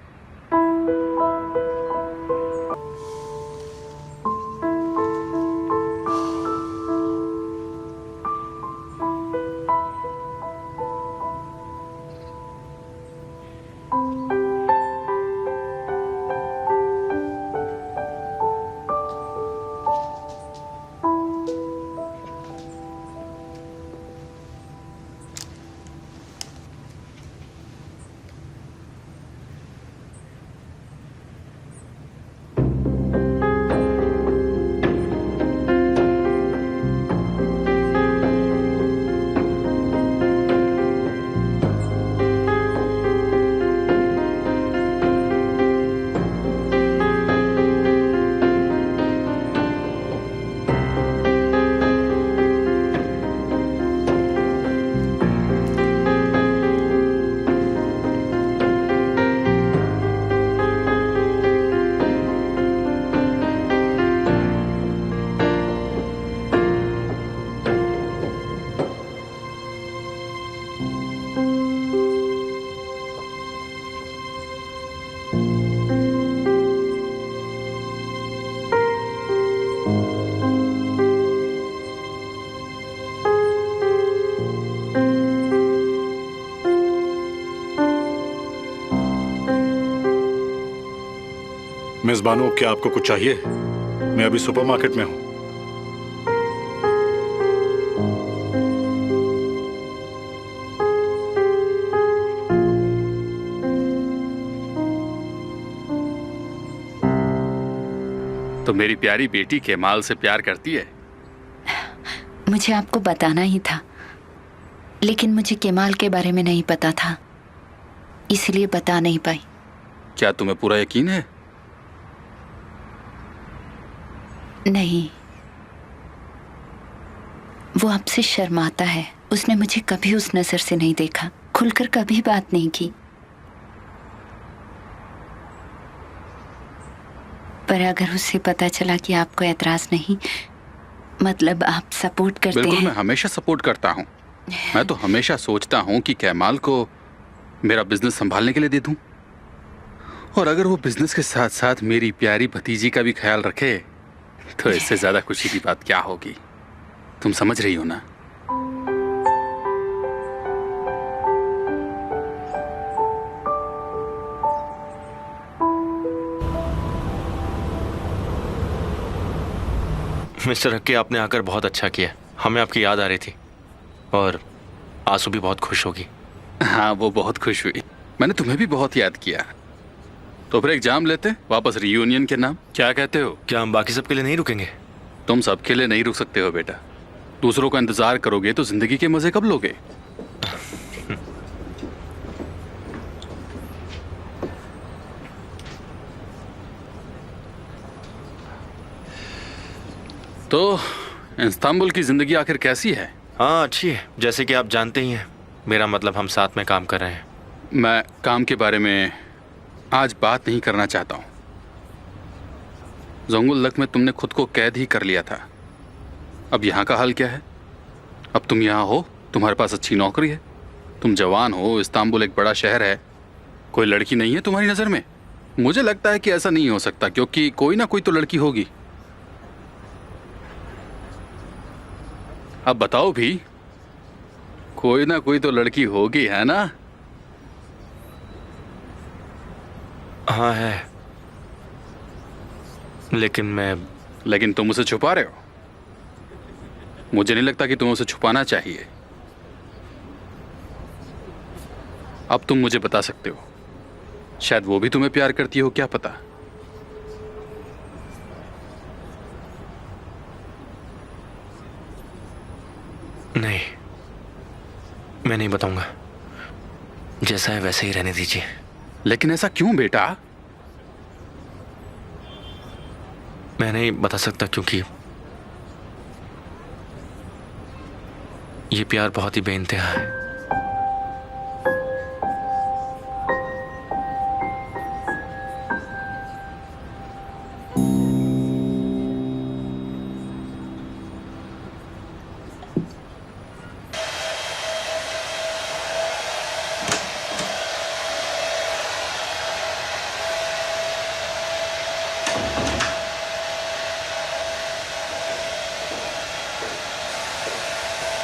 मिस बानो, क्या आपको कुछ चाहिए? मैं अभी सुपरमार्केट में हूँ। तो मेरी प्यारी बेटी केमाल से प्यार करती है? मुझे आपको बताना ही था, लेकिन मुझे केमाल के बारे में नहीं पता था, इसलिए बता नहीं पाई। क्या तुम्हें पूरा यकीन है? नहीं, वो आपसे शर्माता है। उसने मुझे कभी उस नजर से नहीं देखा, खुलकर कभी बात नहीं की। पर अगर उससे पता चला कि आपको एतराज नहीं, मतलब आप सपोर्ट करते बिल्कुल, हैं। मैं हमेशा सपोर्ट करता हूँ। मैं तो हमेशा सोचता हूँ कि केमाल को मेरा बिजनेस संभालने के लिए दे दूं, और अगर वो बिजनेस के साथ साथ मेरी प्यारी भतीजी का भी ख्याल रखे तो इससे ज्यादा खुशी की बात क्या होगी? तुम समझ रही हो ना? मिस्टर हक्की, आपने आकर बहुत अच्छा किया। हमें आपकी याद आ रही थी और आंसू भी बहुत खुश होगी। हाँ, वो बहुत खुश हुई। मैंने तुम्हें भी बहुत याद किया। तो फिर एक जाम लेते वापस रियूनियन के नाम, क्या कहते हो? क्या हम बाकी सबके लिए नहीं रुकेंगे? तुम सबके लिए नहीं रुक सकते हो बेटा। दूसरों का इंतजार करोगे तो जिंदगी के मजे कब लोगे? तो इस्तांबुल की जिंदगी आखिर कैसी है? हाँ, अच्छी है। जैसे कि आप जानते ही हैं, मेरा मतलब हम साथ में काम कर रहे हैं। मैं काम के बारे में आज बात नहीं करना चाहता हूँ। जोंगुल्लक में तुमने खुद को कैद ही कर लिया था। अब यहाँ का हाल क्या है? अब तुम यहाँ हो, तुम्हारे पास अच्छी नौकरी है, तुम जवान हो, इस्तांबुल एक बड़ा शहर है, कोई लड़की नहीं है तुम्हारी नज़र में? मुझे लगता है कि ऐसा नहीं हो सकता, क्योंकि कोई ना कोई तो लड़की होगी। अब बताओ भी, कोई ना कोई तो लड़की होगी, है ना? हाँ है, लेकिन तुम उसे छुपा रहे हो। मुझे नहीं लगता कि तुम्हें उसे छुपाना चाहिए। अब तुम मुझे बता सकते हो, शायद वो भी तुम्हें प्यार करती हो, क्या पता। नहीं, मैं नहीं बताऊंगा। जैसा है वैसे ही रहने दीजिए। लेकिन ऐसा क्यों बेटा? मैं नहीं बता सकता, क्योंकि ये प्यार बहुत ही बेइंतहा है।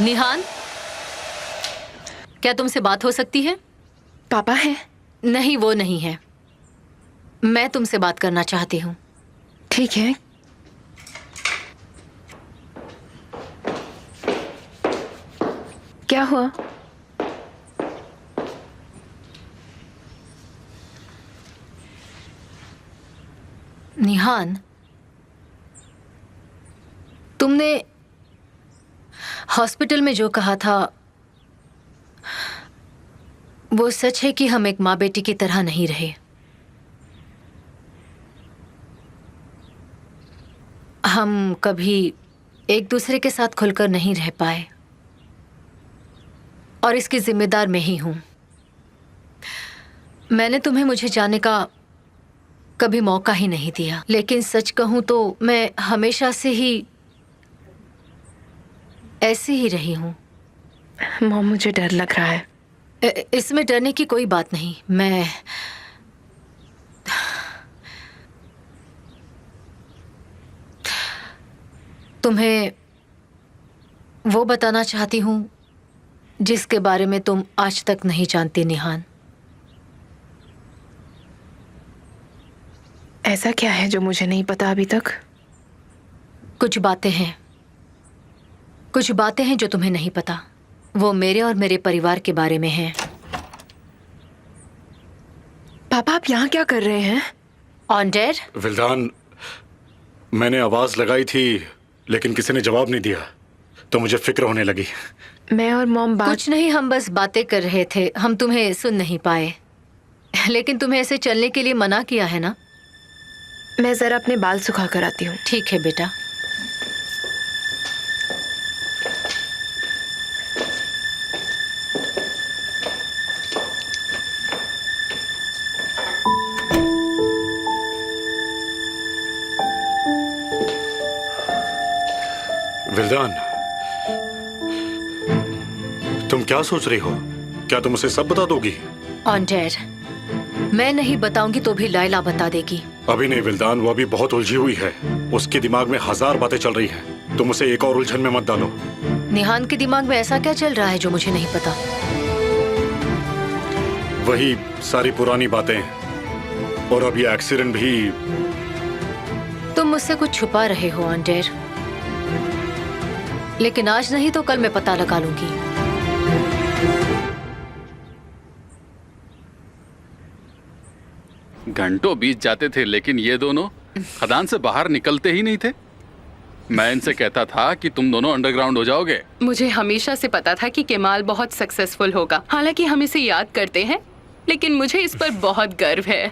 निहान, क्या तुमसे बात हो सकती है? पापा है? नहीं, वो नहीं है। मैं तुमसे बात करना चाहती हूँ। ठीक है। क्या हुआ? निहान, तुमने हॉस्पिटल में जो कहा था वो सच है कि हम एक माँ बेटी की तरह नहीं रहे। हम कभी एक दूसरे के साथ खुलकर नहीं रह पाए, और इसकी जिम्मेदार मैं ही हूं। मैंने तुम्हें मुझे जाने का कभी मौका ही नहीं दिया, लेकिन सच कहूं तो मैं हमेशा से ही ऐसी ही रही हूं। मॉम, मुझे डर लग रहा है। इसमें डरने की कोई बात नहीं। मैं तुम्हें वो बताना चाहती हूं जिसके बारे में तुम आज तक नहीं जानती, निहान। ऐसा क्या है जो मुझे नहीं पता अभी तक? कुछ बातें हैं, कुछ बातें हैं जो तुम्हें नहीं पता। वो मेरे और मेरे परिवार के बारे में हैं। पापा, आप यहाँ क्या कर रहे हैं? On dead? विल्दान, मैंने आवाज लगाई थी लेकिन किसी ने जवाब नहीं दिया, तो मुझे फिक्र होने लगी। मैं और मॉम कुछ नहीं, हम बस बातें कर रहे थे। हम तुम्हें सुन नहीं पाए, लेकिन तुम्हें ऐसे चलने के लिए मना किया है ना? मैं जरा अपने बाल सुखा कर आती हूँ। ठीक है बेटा। विल्दान, तुम क्या सोच रही हो? क्या तुम उसे सब बता दोगी? ऑन डेड, मैं नहीं बताऊंगी तो भी लाइला बता देगी। अभी नहीं विल्दान, वो अभी बहुत उलझी हुई है। उसके दिमाग में 1000 बातें चल रही हैं। तुम उसे एक और उलझन में मत डालो। निहान के दिमाग में ऐसा क्या चल रहा है जो मुझे नहीं पता? वही सारी पुरानी बातें, और अब ये एक्सीडेंट भी। तुम मुझसे कुछ छुपा रहे हो ऑन डेड, लेकिन आज नहीं तो कल मैं पता लगा लूंगी। घंटों बीत जाते थे लेकिन ये दोनों खदान से बाहर निकलते ही नहीं थे। मैं इनसे कहता था कि तुम दोनों अंडरग्राउंड हो जाओगे। मुझे हमेशा से पता था कि केमाल बहुत सक्सेसफुल होगा। हालांकि हम इसे याद करते हैं, लेकिन मुझे इस पर बहुत गर्व है।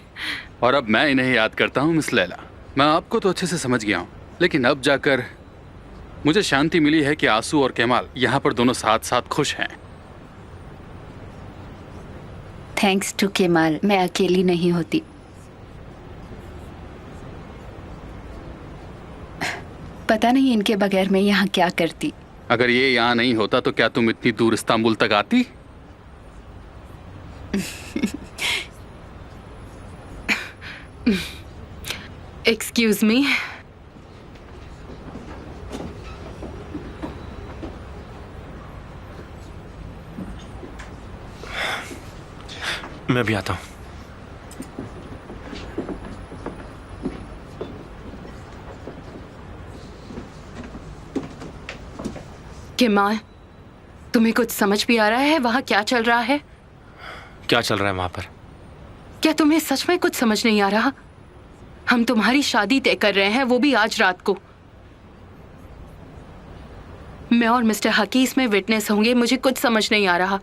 और अब मैं इन्हें याद करता हूँ मिस लैला। मैं आपको तो अच्छे से समझ गया हूँ, लेकिन अब जाकर मुझे शांति मिली है कि आंसू और केमाल यहाँ पर दोनों साथ साथ खुश हैं। थैंक्स टू केमाल, मैं अकेली नहीं होती। पता नहीं इनके बगैर मैं यहाँ क्या करती। अगर ये यहाँ नहीं होता तो क्या तुम इतनी दूर इस्तांबुल तक आती? Excuse me. मैं भी आता हूँ। केमाल, तुम्हें कुछ समझ भी आ रहा है वहाँ क्या चल रहा है? क्या चल रहा है वहां पर? क्या तुम्हें सच में कुछ समझ नहीं आ रहा? हम तुम्हारी शादी तय कर रहे हैं, वो भी आज रात को। मैं और मिस्टर हकी इसमें विटनेस होंगे। मुझे कुछ समझ नहीं आ रहा।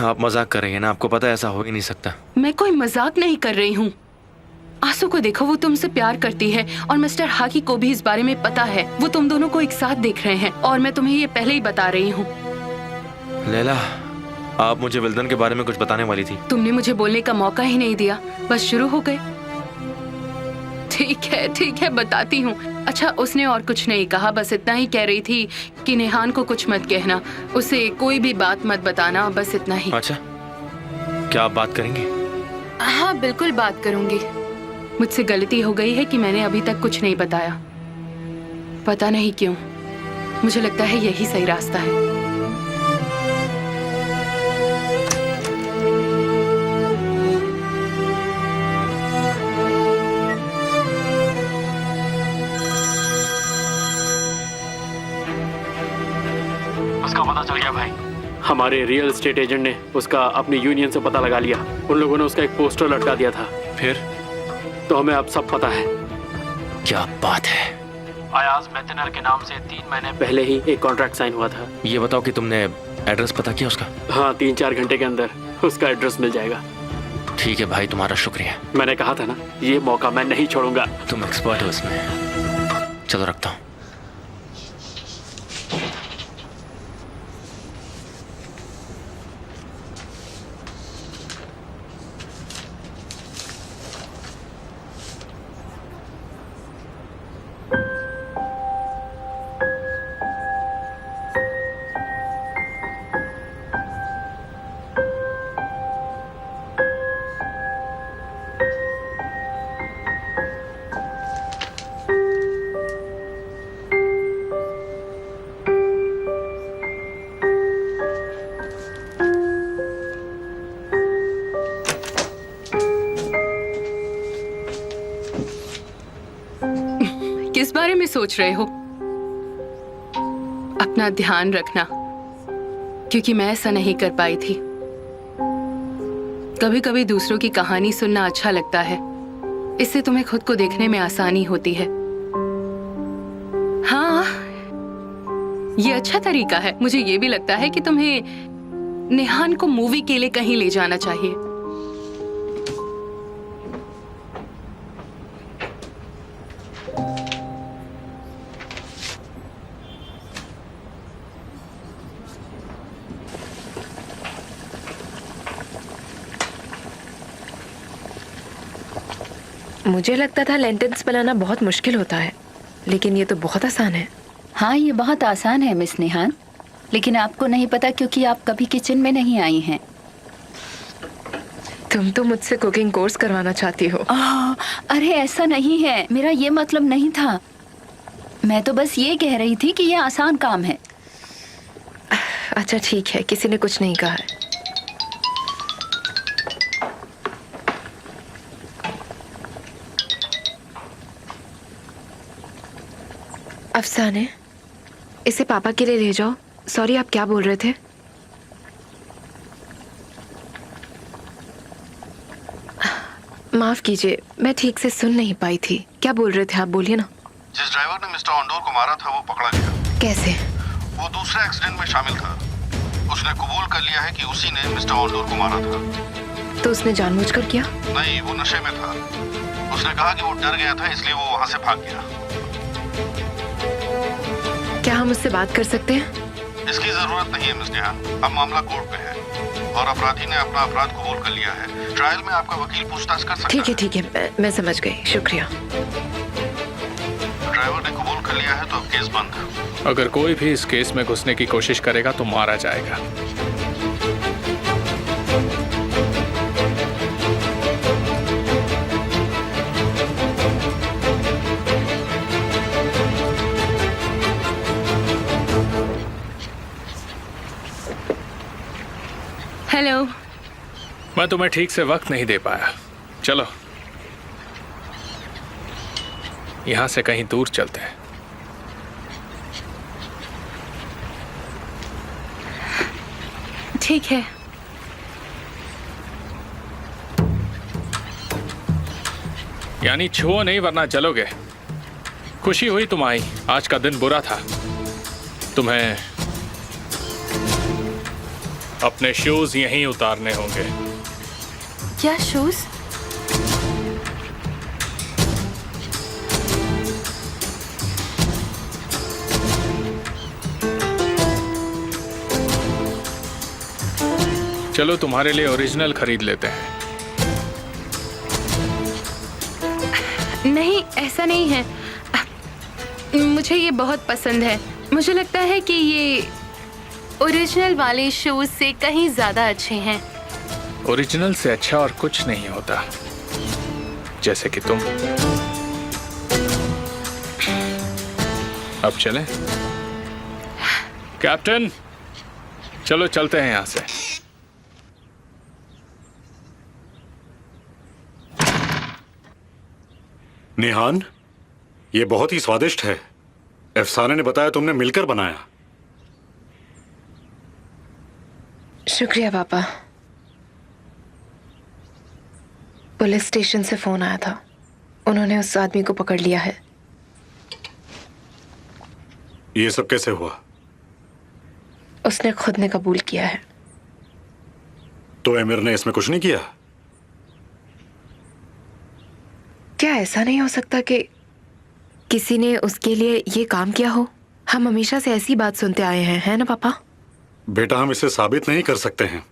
आप मजाक कर रही हैं ना? आपको पता है ऐसा हो ही नहीं सकता। मैं कोई मजाक नहीं कर रही हूँ। आंसू को देखो, वो तुमसे प्यार करती है और मिस्टर हाकी को भी इस बारे में पता है। वो तुम दोनों को एक साथ देख रहे हैं और मैं तुम्हें ये पहले ही बता रही हूँ। लैला, आप मुझे विल्दन के बारे में कुछ बताने वाली थी। तुमने मुझे बोलने का मौका ही नहीं दिया, बस शुरू हो गए। ठीक है, बताती हूँ। अच्छा, उसने और कुछ नहीं कहा, बस इतना ही कह रही थी कि नेहान को कुछ मत कहना, उसे कोई भी बात मत बताना, बस इतना ही। अच्छा, क्या आप बात करेंगी? हाँ, बिल्कुल बात करूंगी। मुझसे गलती हो गई है कि मैंने अभी तक कुछ नहीं बताया। पता नहीं क्यों, मुझे लगता है यही सही रास्ता है। उसका पता चल गया भाई। हमारे रियल एस्टेट एजेंट ने उसका अपनी यूनियन से पता लगा लिया। उन लोगों ने उसका एक पोस्टर लटका दिया था। फिर? तो हमें अब सब पता है। क्या बात है? अयाज मेटनर के नाम से 3 महीने पहले ही एक कॉन्ट्रैक्ट साइन हुआ था। ये बताओ कि तुमने एड्रेस पता किया उसका? हाँ, 3-4 घंटे के अंदर उसका एड्रेस मिल जाएगा। ठीक है भाई, तुम्हारा शुक्रिया। मैंने कहा था ना, ये मौका मैं नहीं छोड़ूंगा। तुम एक्सपर्ट हो इसमें। चलो रखता हूँ। सोच रहे हो? अपना ध्यान रखना, क्योंकि मैं ऐसा नहीं कर पाई थी। कभी कभी दूसरों की कहानी सुनना अच्छा लगता है, इससे तुम्हें खुद को देखने में आसानी होती है। हाँ, ये अच्छा तरीका है। मुझे ये भी लगता है कि तुम्हें नेहान को मूवी के लिए कहीं ले जाना चाहिए। मुझे लगता था लेंटिल्स बनाना बहुत मुश्किल होता है, लेकिन ये तो बहुत आसान है। हाँ, ये बहुत आसान है मिस नेहान, लेकिन आपको नहीं पता क्योंकि आप कभी किचन में नहीं आई हैं। तुम तो मुझसे कुकिंग कोर्स करवाना चाहती हो। अरे ऐसा नहीं है, मेरा ये मतलब नहीं था। मैं तो बस ये कह रही थी कि ये आसान काम है। अच्छा ठीक है, किसी ने कुछ नहीं कहा है। अफसाने, इसे पापा के लिए ले जाओ। सॉरी, आप क्या बोल रहे थे? माफ कीजिए, मैं ठीक से सुन नहीं पाई थी। क्या बोल रहे थे आप? बोलिए ना। जिस ड्राइवर ने मिस्टर ऑन्डोर को मारा था वो पकड़ा गया। कैसे? वो दूसरे एक्सीडेंट में शामिल था। उसने कबूल कर लिया है कि उसी ने मिस्टर ऑन्डोर को मारा था। तो उसने जानबूझकर किया? नहीं, वो नशे में था। उसने कहा कि वो डर गया था, इसलिए वो वहां से भाग गया। क्या हम उससे बात कर सकते हैं? इसकी जरूरत नहीं है मिस नेहान। अब मामला कोर्ट पे है और अपराधी ने अपना अपराध कबूल कर लिया है। ट्रायल में आपका वकील पूछताछ कर सकता है। ठीक है, मैं समझ गई, शुक्रिया। ड्राइवर ने कबूल कर लिया है तो अब केस बंद। अगर कोई भी इस केस में घुसने की कोशिश करेगा तो मारा जाएगा। हेलो। मैं तुम्हें ठीक से वक्त नहीं दे पाया। चलो यहां से कहीं दूर चलते हैं। ठीक है। यानी छुओ नहीं वरना जलोगे। खुशी हुई तुम आई। आज का दिन बुरा था। तुम्हें अपने शूज यहीं उतारने होंगे। क्या शूज? चलो तुम्हारे लिए ओरिजिनल खरीद लेते हैं। नहीं, ऐसा नहीं है। मुझे ये बहुत पसंद है। मुझे लगता है कि ये ओरिजिनल वाले शूज से कहीं ज्यादा अच्छे हैं। ओरिजिनल से अच्छा और कुछ नहीं होता, जैसे कि तुम। अब चलें? कैप्टन, चलो चलते हैं यहां से। नेहान, ये बहुत ही स्वादिष्ट है। अफसाने ने बताया तुमने मिलकर बनाया। शुक्रिया पापा। पुलिस स्टेशन से फोन आया था। उन्होंने उस आदमी को पकड़ लिया है। ये सब कैसे हुआ? उसने खुद ने कबूल किया है। तो एमिर ने इसमें कुछ नहीं किया? क्या ऐसा नहीं हो सकता कि किसी ने उसके लिए ये काम किया हो? हम हमेशा से ऐसी बात सुनते आए हैं, है ना पापा? बेटा, हम इसे साबित नहीं कर सकते हैं।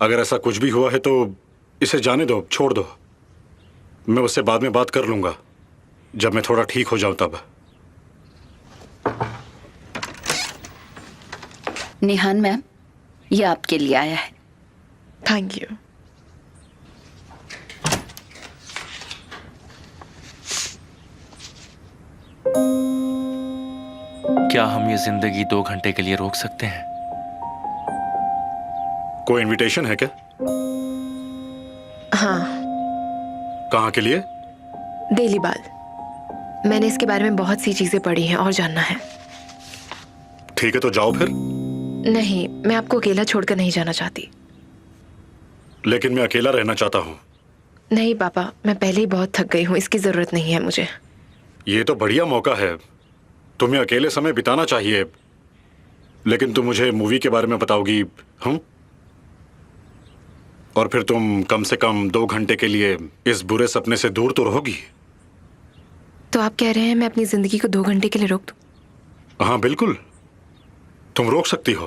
अगर ऐसा कुछ भी हुआ है तो इसे जाने दो, छोड़ दो। मैं उससे बाद में बात कर लूंगा, जब मैं थोड़ा ठीक हो जाऊं तब। नेहान मैम, ये आपके लिए आया है। Thank you. क्या हम ये जिंदगी 2 घंटे के लिए रोक सकते हैं? कोई इनविटेशन है क्या? हाँ। कहाँ के लिए? देलीबाल। मैंने इसके बारे में बहुत सी चीजें पढ़ी हैं और जानना है। ठीक है तो जाओ फिर। नहीं, मैं आपको अकेला छोड़कर नहीं जाना चाहती। लेकिन मैं अकेला रहना चाहता हूँ। नहीं पापा, मैं पहले ही बहुत थक गई हूँ, इसकी जरूरत नहीं है मुझे। ये तो बढ़िया मौका है, तुम्हें अकेले समय बिताना चाहिए। लेकिन तुम मुझे मूवी के बारे में बताओगी हम, और फिर तुम कम से कम 2 घंटे के लिए इस बुरे सपने से दूर तो रहोगी। तो आप कह रहे हैं मैं अपनी जिंदगी को 2 घंटे के लिए रोक दूं? हाँ बिल्कुल, तुम रोक सकती हो।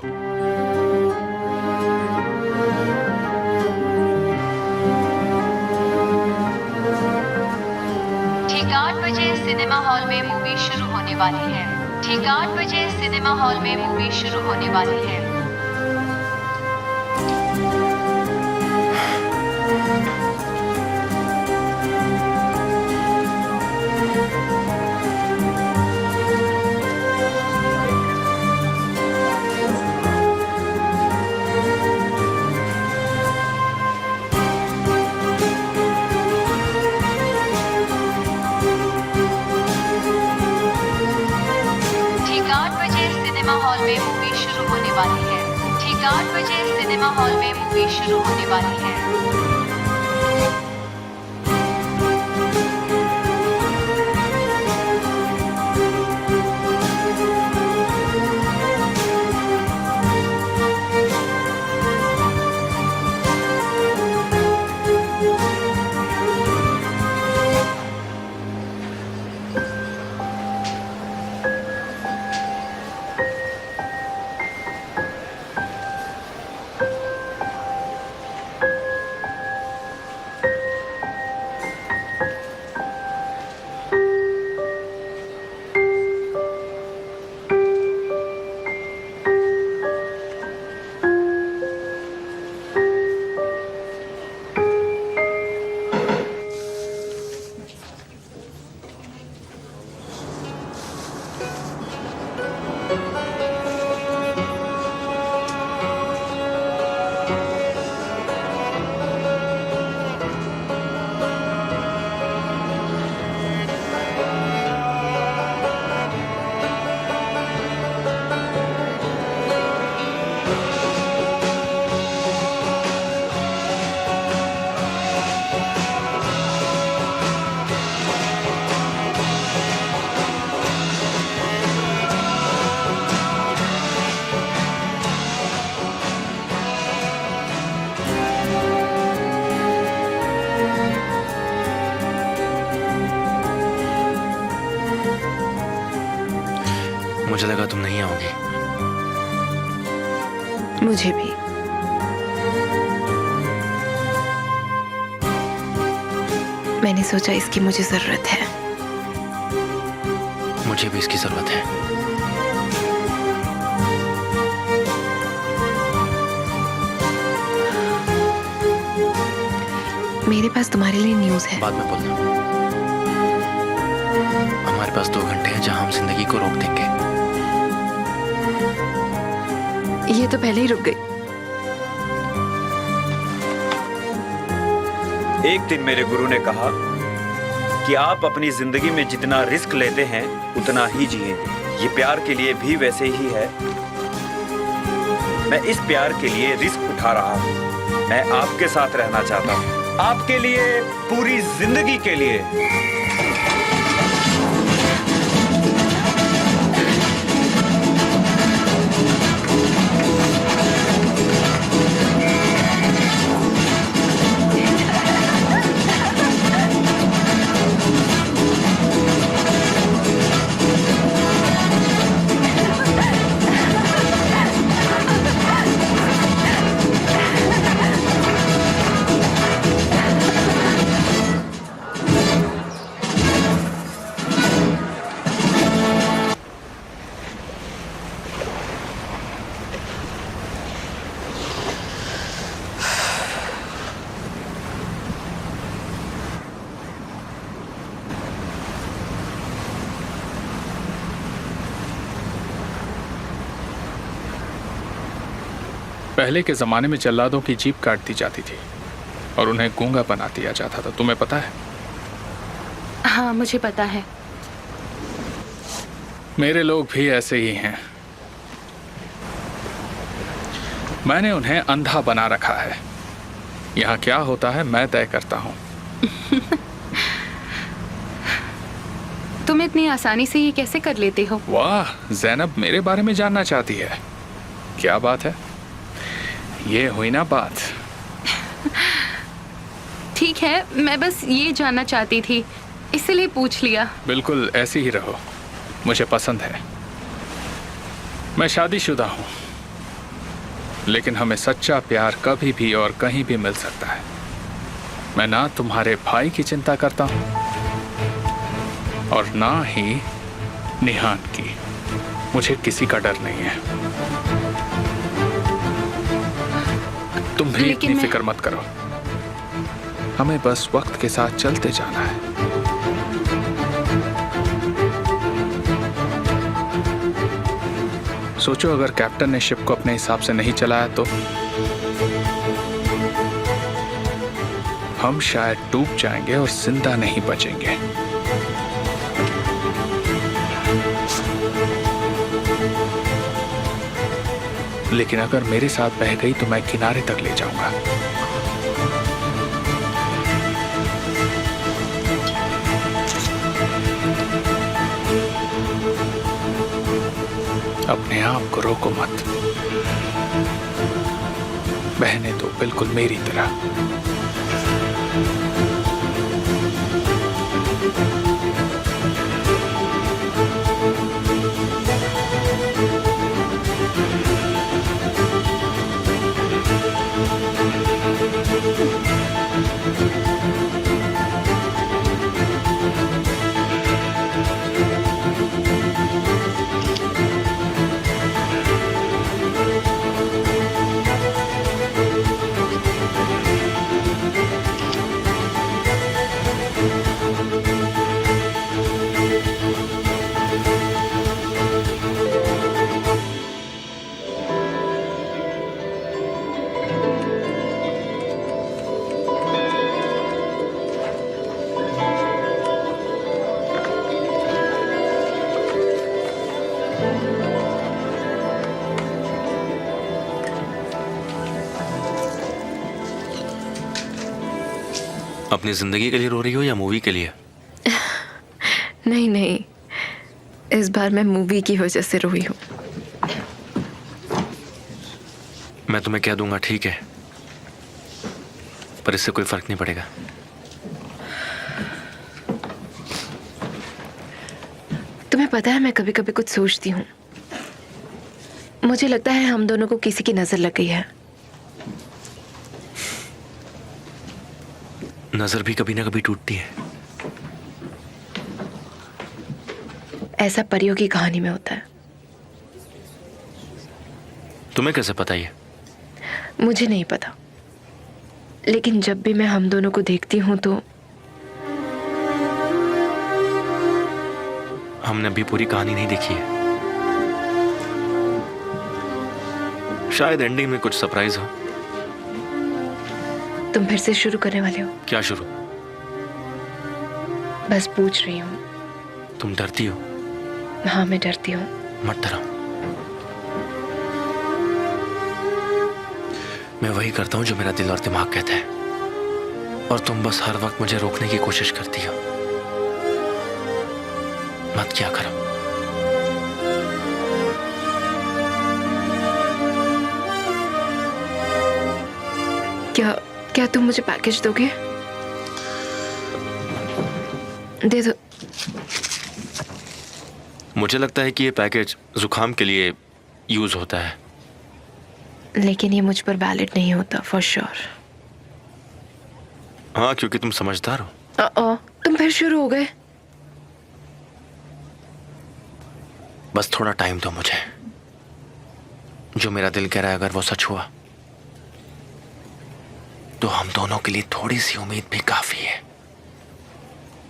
ठीक 8 बजे सिनेमा हॉल में मूवी शुरू होने वाली है। ठीक 8 बजे सिनेमा हॉल में मूवी शुरू होने वाली है। ठीक 8 बजे सिनेमा हॉल में मूवी शुरू होने वाली है। ठीक 8 बजे सिनेमा हॉल में मूवी शुरू होने वाली है। मुझे लगा तुम नहीं आओगी। मुझे भी। मैंने सोचा इसकी मुझे जरूरत है। मुझे भी इसकी जरूरत है। मेरे पास तुम्हारे लिए न्यूज़ है। बाद में बोलना। हमारे पास 2 घंटे हैं जहां हम जिंदगी को रोक देंगे। ये तो पहले ही रुक गई। एक दिन मेरे गुरु ने कहा कि आप अपनी जिंदगी में जितना रिस्क लेते हैं उतना ही जिएंगे। ये प्यार के लिए भी वैसे ही है। मैं इस प्यार के लिए रिस्क उठा रहा हूं। मैं आपके साथ रहना चाहता हूं, आपके लिए, पूरी जिंदगी के लिए। पहले के जमाने में जल्लादों की जीभ काट दी जाती थी और उन्हें गूंगा बना दिया जाता था। तुम्हें पता है? हाँ, मुझे पता है। मेरे लोग भी ऐसे ही हैं। मैंने उन्हें अंधा बना रखा है। यहाँ क्या होता है मैं तय करता हूँ। तुम इतनी आसानी से ये कैसे कर लेते हो? वाह, जैनब मेरे बारे में जानना चाहती है। क्या बात है? ये हुई ना बात। ठीक है, मैं बस ये जानना चाहती थी, इसलिए पूछ लिया। बिल्कुल ऐसी ही रहो, मुझे पसंद है। मैं शादीशुदा हूँ, लेकिन हमें सच्चा प्यार कभी भी और कहीं भी मिल सकता है। मैं ना तुम्हारे भाई की चिंता करता हूँ और ना ही निहान की। मुझे किसी का डर नहीं है। तुम भी इतनी फिक्र मत करो, हमें बस वक्त के साथ चलते जाना है। सोचो अगर कैप्टन ने शिप को अपने हिसाब से नहीं चलाया तो हम शायद डूब जाएंगे और जिंदा नहीं बचेंगे। लेकिन अगर मेरे साथ बह गई तो मैं किनारे तक ले जाऊंगा। अपने आप को रोको मत, बहने तो बिल्कुल मेरी तरह। अपनी जिंदगी के लिए रो रही हो या मूवी के लिए? नहीं नहीं, इस बार मैं मूवी की वजह से रोई हूँ। मैं तुम्हें कह दूंगा ठीक है, पर इससे कोई फर्क नहीं पड़ेगा। तुम्हें पता है मैं कभी कभी कुछ सोचती हूँ। मुझे लगता है हम दोनों को किसी की नजर लग गई है। नजर भी कभी ना कभी टूटती है। ऐसा परियों की कहानी में होता है। तुम्हें कैसे पता ये? मुझे नहीं पता, लेकिन जब भी मैं हम दोनों को देखती हूँ तो हमने अभी पूरी कहानी नहीं देखी है। शायद एंडिंग में कुछ सरप्राइज हो। तुम फिर से शुरू करने वाले हो? क्या शुरू? बस पूछ रही हूँ। तुम डरती हो? हाँ मैं डरती हूँ। मत डरो, मैं वही करता हूँ जो मेरा दिल और दिमाग कहता है, और तुम बस हर वक्त मुझे रोकने की कोशिश करती हो। मत क्या करो। क्या तुम मुझे पैकेज दोगे? दे दो। मुझे लगता है कि ये पैकेज जुकाम के लिए यूज होता है, लेकिन ये मुझ पर वैलिड नहीं होता फॉर श्योर। हाँ, क्योंकि तुम समझदार हो। तुम फिर शुरू हो गए। बस थोड़ा टाइम दो मुझे। जो मेरा दिल कह रहा है अगर वो सच हुआ तो हम दोनों के लिए थोड़ी सी उम्मीद भी काफी है।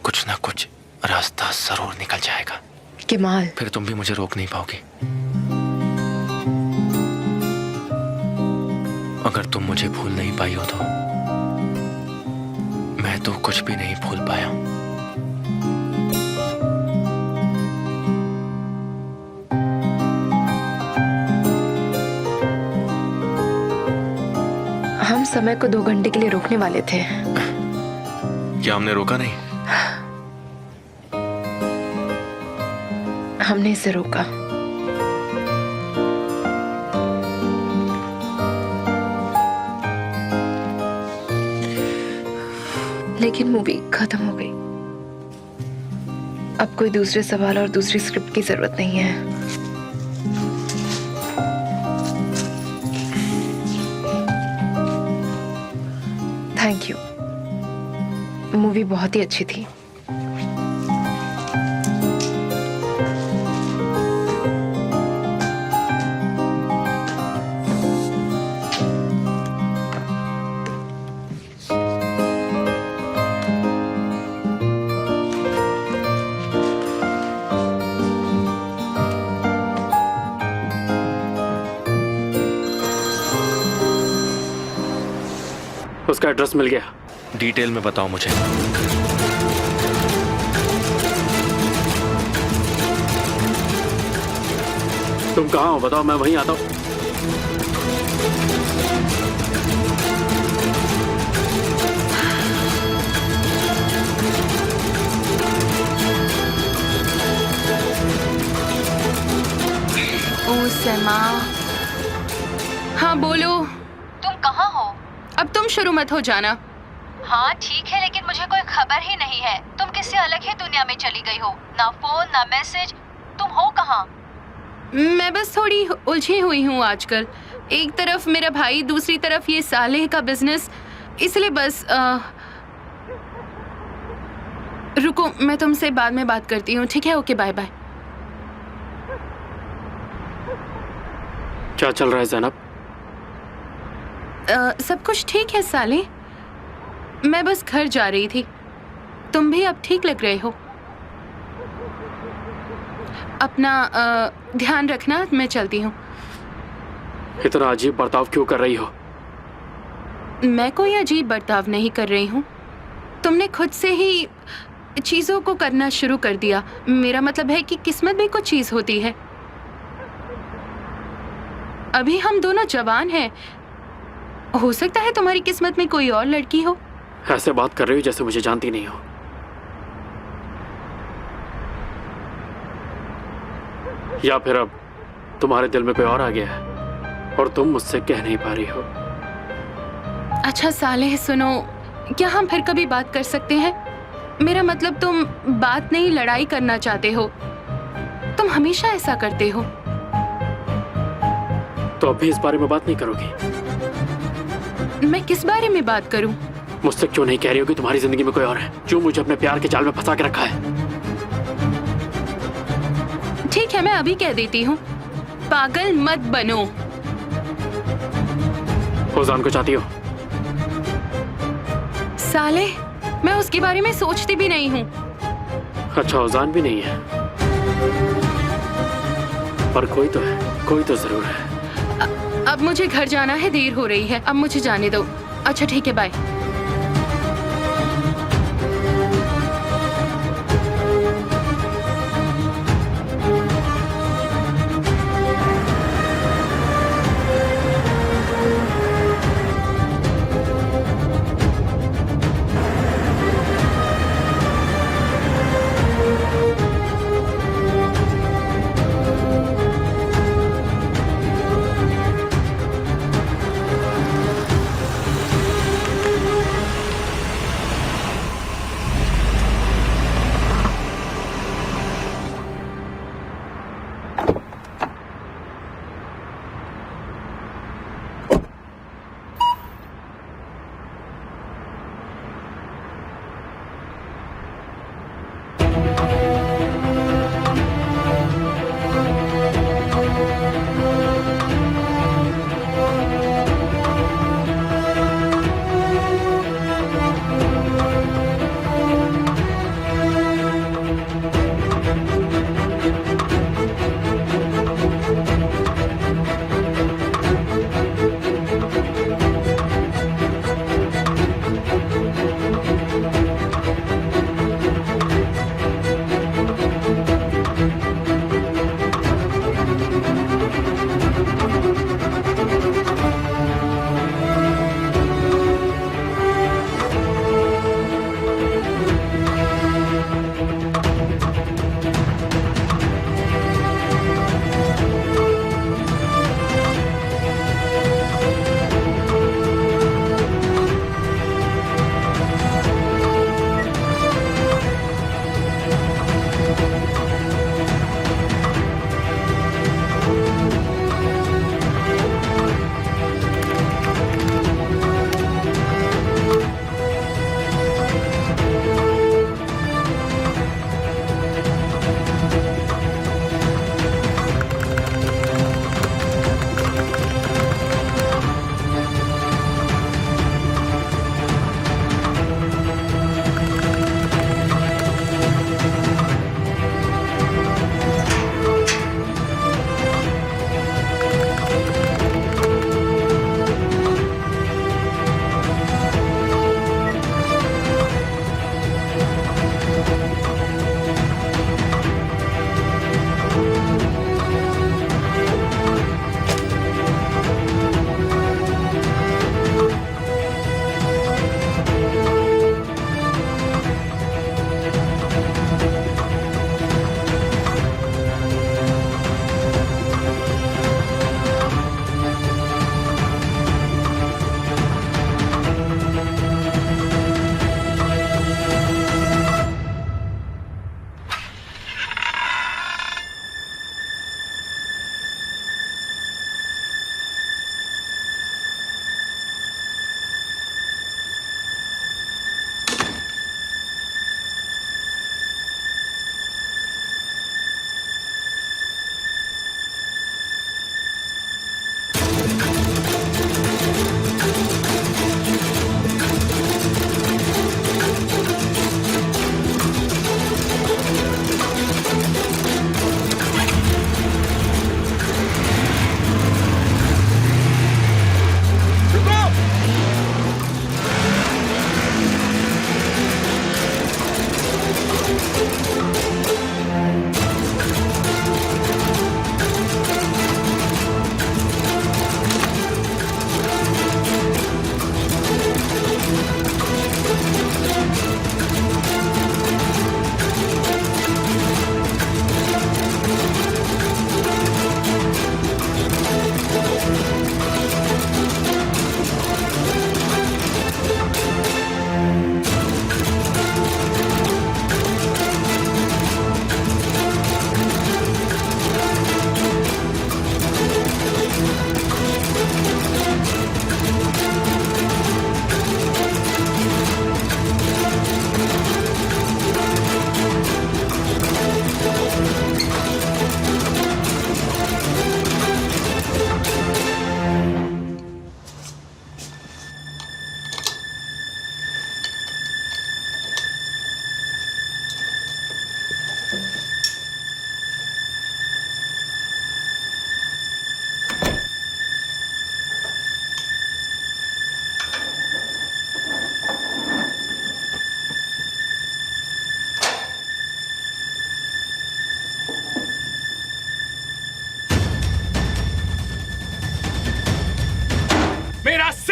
कुछ ना कुछ रास्ता जरूर निकल जाएगा। केमाल, फिर तुम भी मुझे रोक नहीं पाओगी। अगर तुम मुझे भूल नहीं पाई हो तो मैं तो कुछ भी नहीं भूल पाया। समय को 2 घंटे के लिए रोकने वाले थे। क्या हमने रोका नहीं? हमने इसे रोका। लेकिन मूवी खत्म हो गई। अब कोई दूसरे सवाल और दूसरी स्क्रिप्ट की जरूरत नहीं है। Thank you. मूवी बहुत ही अच्छी थी। उसका एड्रेस मिल गया। डिटेल में बताओ मुझे। तुम कहाँ हो बताओ, मैं वहीं आता हूँ। ओ समा, हाँ बोलो। तुम कहाँ हो? अब तुम शुरू मत हो जाना। हाँ ठीक है, लेकिन मुझे कोई खबर ही नहीं है। तुम किसी अलग ही दुनिया में चली गई हो। ना फोन ना मैसेज। तुम हो कहाँ? मैं बस थोड़ी उलझी हुई हूँ आजकल। एक तरफ मेरा भाई, दूसरी तरफ ये सालेह का बिजनेस, इसलिए बस रुको, मैं तुमसे बाद में बात करती हूँ, ठीक है? Okay, bye bye. क्या चल रहा है ज़ैनब? सब कुछ ठीक है साले। मैं बस घर जा रही थी। तुम भी अब ठीक लग रहे हो। अपना ध्यान रखना, मैं चलती हूँ। इतना अजीब बर्ताव क्यों कर रही हो? मैं कोई अजीब बर्ताव नहीं कर रही हूँ। तुमने खुद से ही चीज़ों को करना शुरू कर दिया। मेरा मतलब है कि किस्मत भी कुछ चीज़ होती है। अभी हम दोनों जवान हैं। हो सकता है तुम्हारी किस्मत में कोई और लड़की हो। ऐसे बात कर रही हो जैसे मुझे जानती नहीं हो। या फिर अब तुम्हारे दिल में कोई और आ गया है और तुम मुझसे कह नहीं पा रही हो। अच्छा सालेह सुनो, क्या हम फिर कभी बात कर सकते हैं? मेरा मतलब तुम बात नहीं, लड़ाई करना चाहते हो। तुम हमेशा ऐसा करते हो। तो अब भी इस बारे में बात नहीं करोगी? मैं किस बारे में बात करूं? मुझसे क्यों नहीं कह रही हो कि तुम्हारी जिंदगी में कोई और है जो मुझे अपने प्यार के जाल में फंसा के रखा है? ठीक है, मैं अभी कह देती हूँ। पागल मत बनो। ओजान को चाहती हो? साले, मैं उसके बारे में सोचती भी नहीं हूँ। अच्छा, ओजान भी नहीं है, पर कोई तो है, कोई तो जरूर है। अब मुझे घर जाना है, देर हो रही है। अब मुझे जाने दो। अच्छा ठीक है, बाय।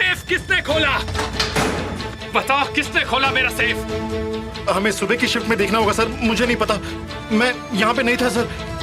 सेफ किसने खोला? बताओ किसने खोला मेरा सेफ? हमें सुबह की शिफ्ट में देखना होगा सर, मुझे नहीं पता, मैं यहाँ पे नहीं था सर।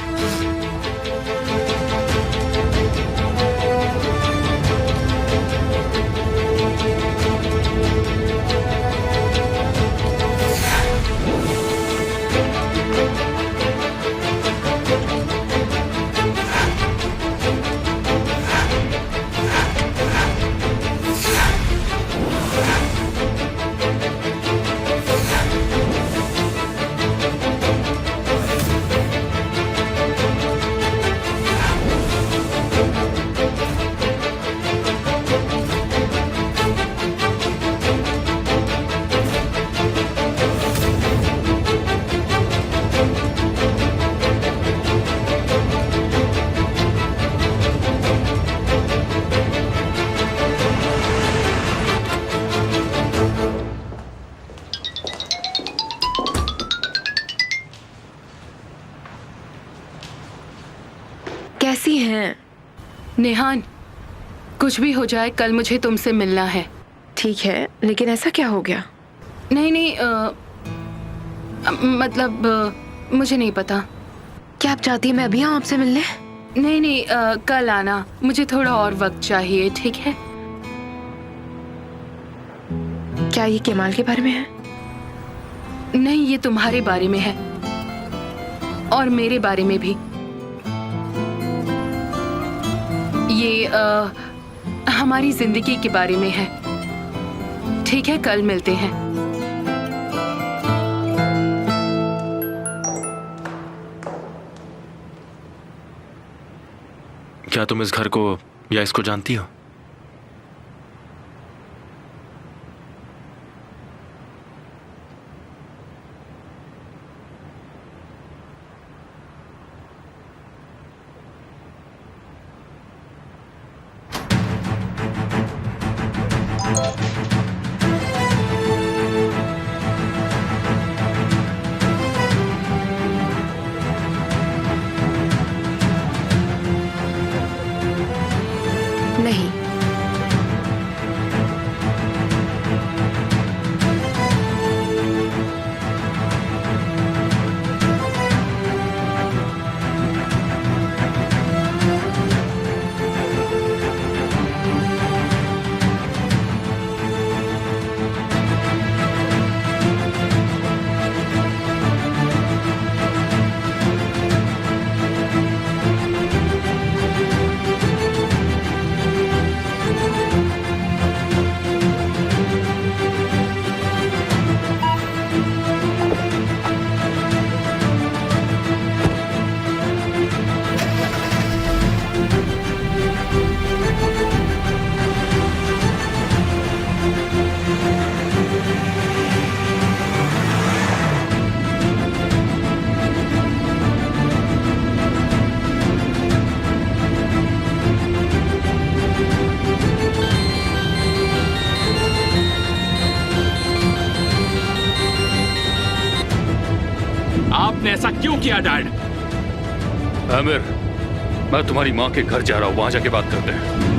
कैसी हैं? नेहान, कुछ भी हो जाए कल मुझे तुमसे मिलना है। ठीक है, लेकिन ऐसा क्या हो गया? नहीं नहीं, मतलब मुझे नहीं पता। क्या आप चाहती हैं मैं अभी आऊँ आपसे मिलने? नहीं नहीं, कल आना, मुझे थोड़ा और वक्त चाहिए, ठीक है? क्या ये केमाल के बारे में है? नहीं, ये तुम्हारे बारे में है और मेरे बारे में भी। ये हमारी जिंदगी के बारे में है। ठीक है, कल मिलते हैं। क्या तुम इस घर को या इसको जानती हो? नहीं। आपने ऐसा क्यों किया डैड? आमिर, मैं तुम्हारी माँ के घर जा रहा हूँ, वहां जाके बात करते हैं।